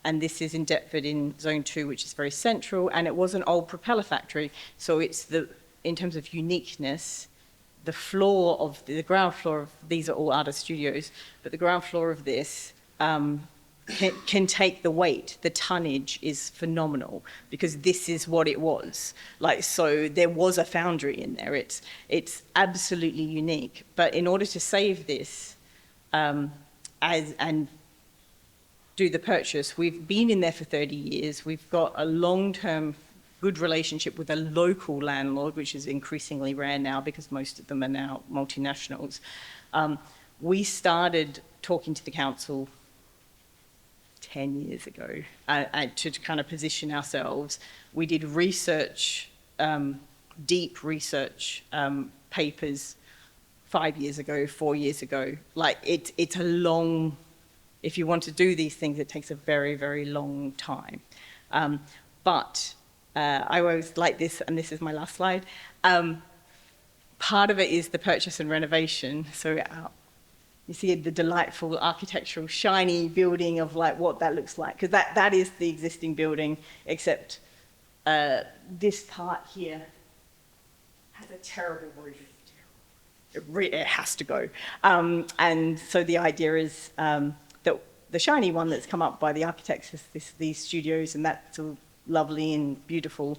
And this is in Deptford in Zone 2, which is very central, and it was an old propeller factory. So it's in terms of uniqueness, the ground floor of, these are all artist studios, but the ground floor of this can take the weight. The tonnage is phenomenal because this is what it was. Like, so there was a foundry in there. It's absolutely unique. But in order to save this and do the purchase, we've been in there for 30 years. We've got a long-term good relationship with a local landlord, which is increasingly rare now because most of them are now multinationals. We started talking to the council 10 years ago to kind of position ourselves. We did research, deep research papers 5 years ago, 4 years ago. Like it's a long, if you want to do these things, it takes a very, very long time. But I always like this, and this is my last slide. Part of it is the purchase and renovation. So you see the delightful architectural shiny building of like what that looks like, because that is the existing building, except this part here has a terrible roof. It has to go. And so the idea is that the shiny one that's come up by the architects is these studios, and that's all lovely and beautiful.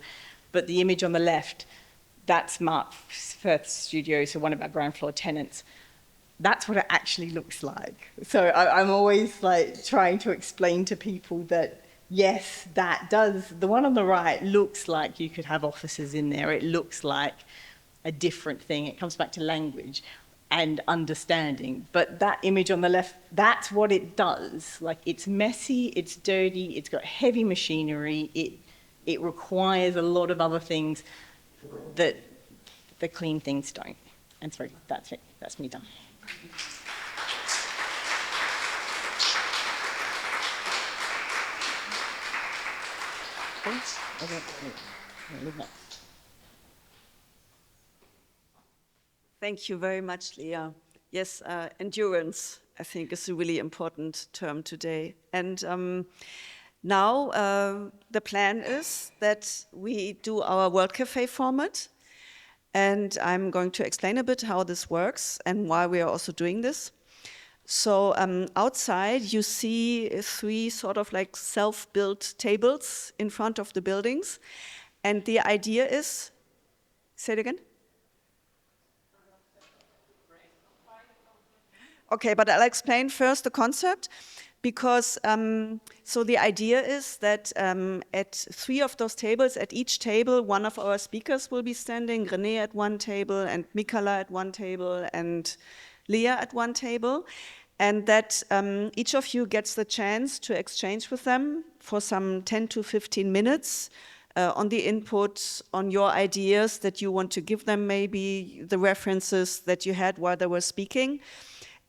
But the image on the left, that's Mark Firth's studio, so one of our ground floor tenants. That's what it actually looks like. So I'm always like trying to explain to people that, yes, that does, the one on the right looks like you could have offices in there. It looks like a different thing. It comes back to language. and understanding. But that image on the left, that's what it does. Like, it's messy, it's dirty, it's got heavy machinery, it requires a lot of other things that the clean things don't. And sorry, that's it. That's me done. Thank you very much, Leah. Yes, endurance, I think, is a really important term today. And now the plan is that we do our World Cafe format. And I'm going to explain a bit how this works and why we are also doing this. So outside, you see 3 sort of like self-built tables in front of the buildings. And the idea is, say it again? Okay, but I'll explain first the concept, because so the idea is that at 3 of those tables, at each table, one of our speakers will be standing, René at one table, and Mikala at one table, and Leah at one table, and that each of you gets the chance to exchange with them for some 10 to 15 minutes on the input, on your ideas that you want to give them, maybe the references that you had while they were speaking.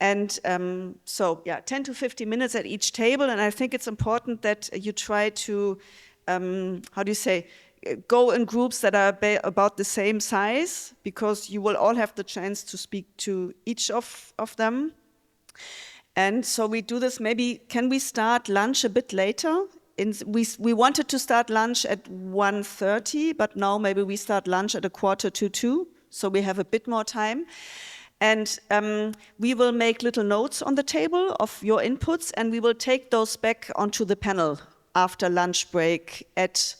And so, yeah, 10 to 50 minutes at each table. And I think it's important that you try to, how do you say, go in groups that are about the same size, because you will all have the chance to speak to each of them. And so we do this, maybe, can we start lunch a bit later? We wanted to start lunch at 1:30, but now maybe we start lunch at 1:45, so we have a bit more time. And we will make little notes on the table of your inputs, and we will take those back onto the panel after lunch break at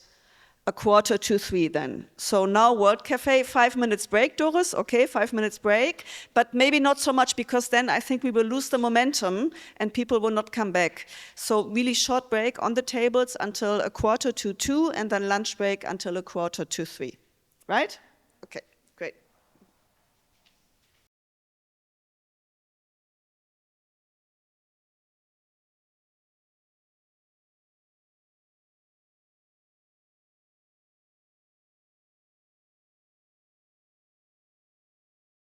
2:45 then. So now World Cafe, 5 minutes break, Doris, okay, 5 minutes break, but maybe not so much, because then I think we will lose the momentum and people will not come back. So really short break on the tables until 1:45, and then lunch break until 1:45, right? Okay.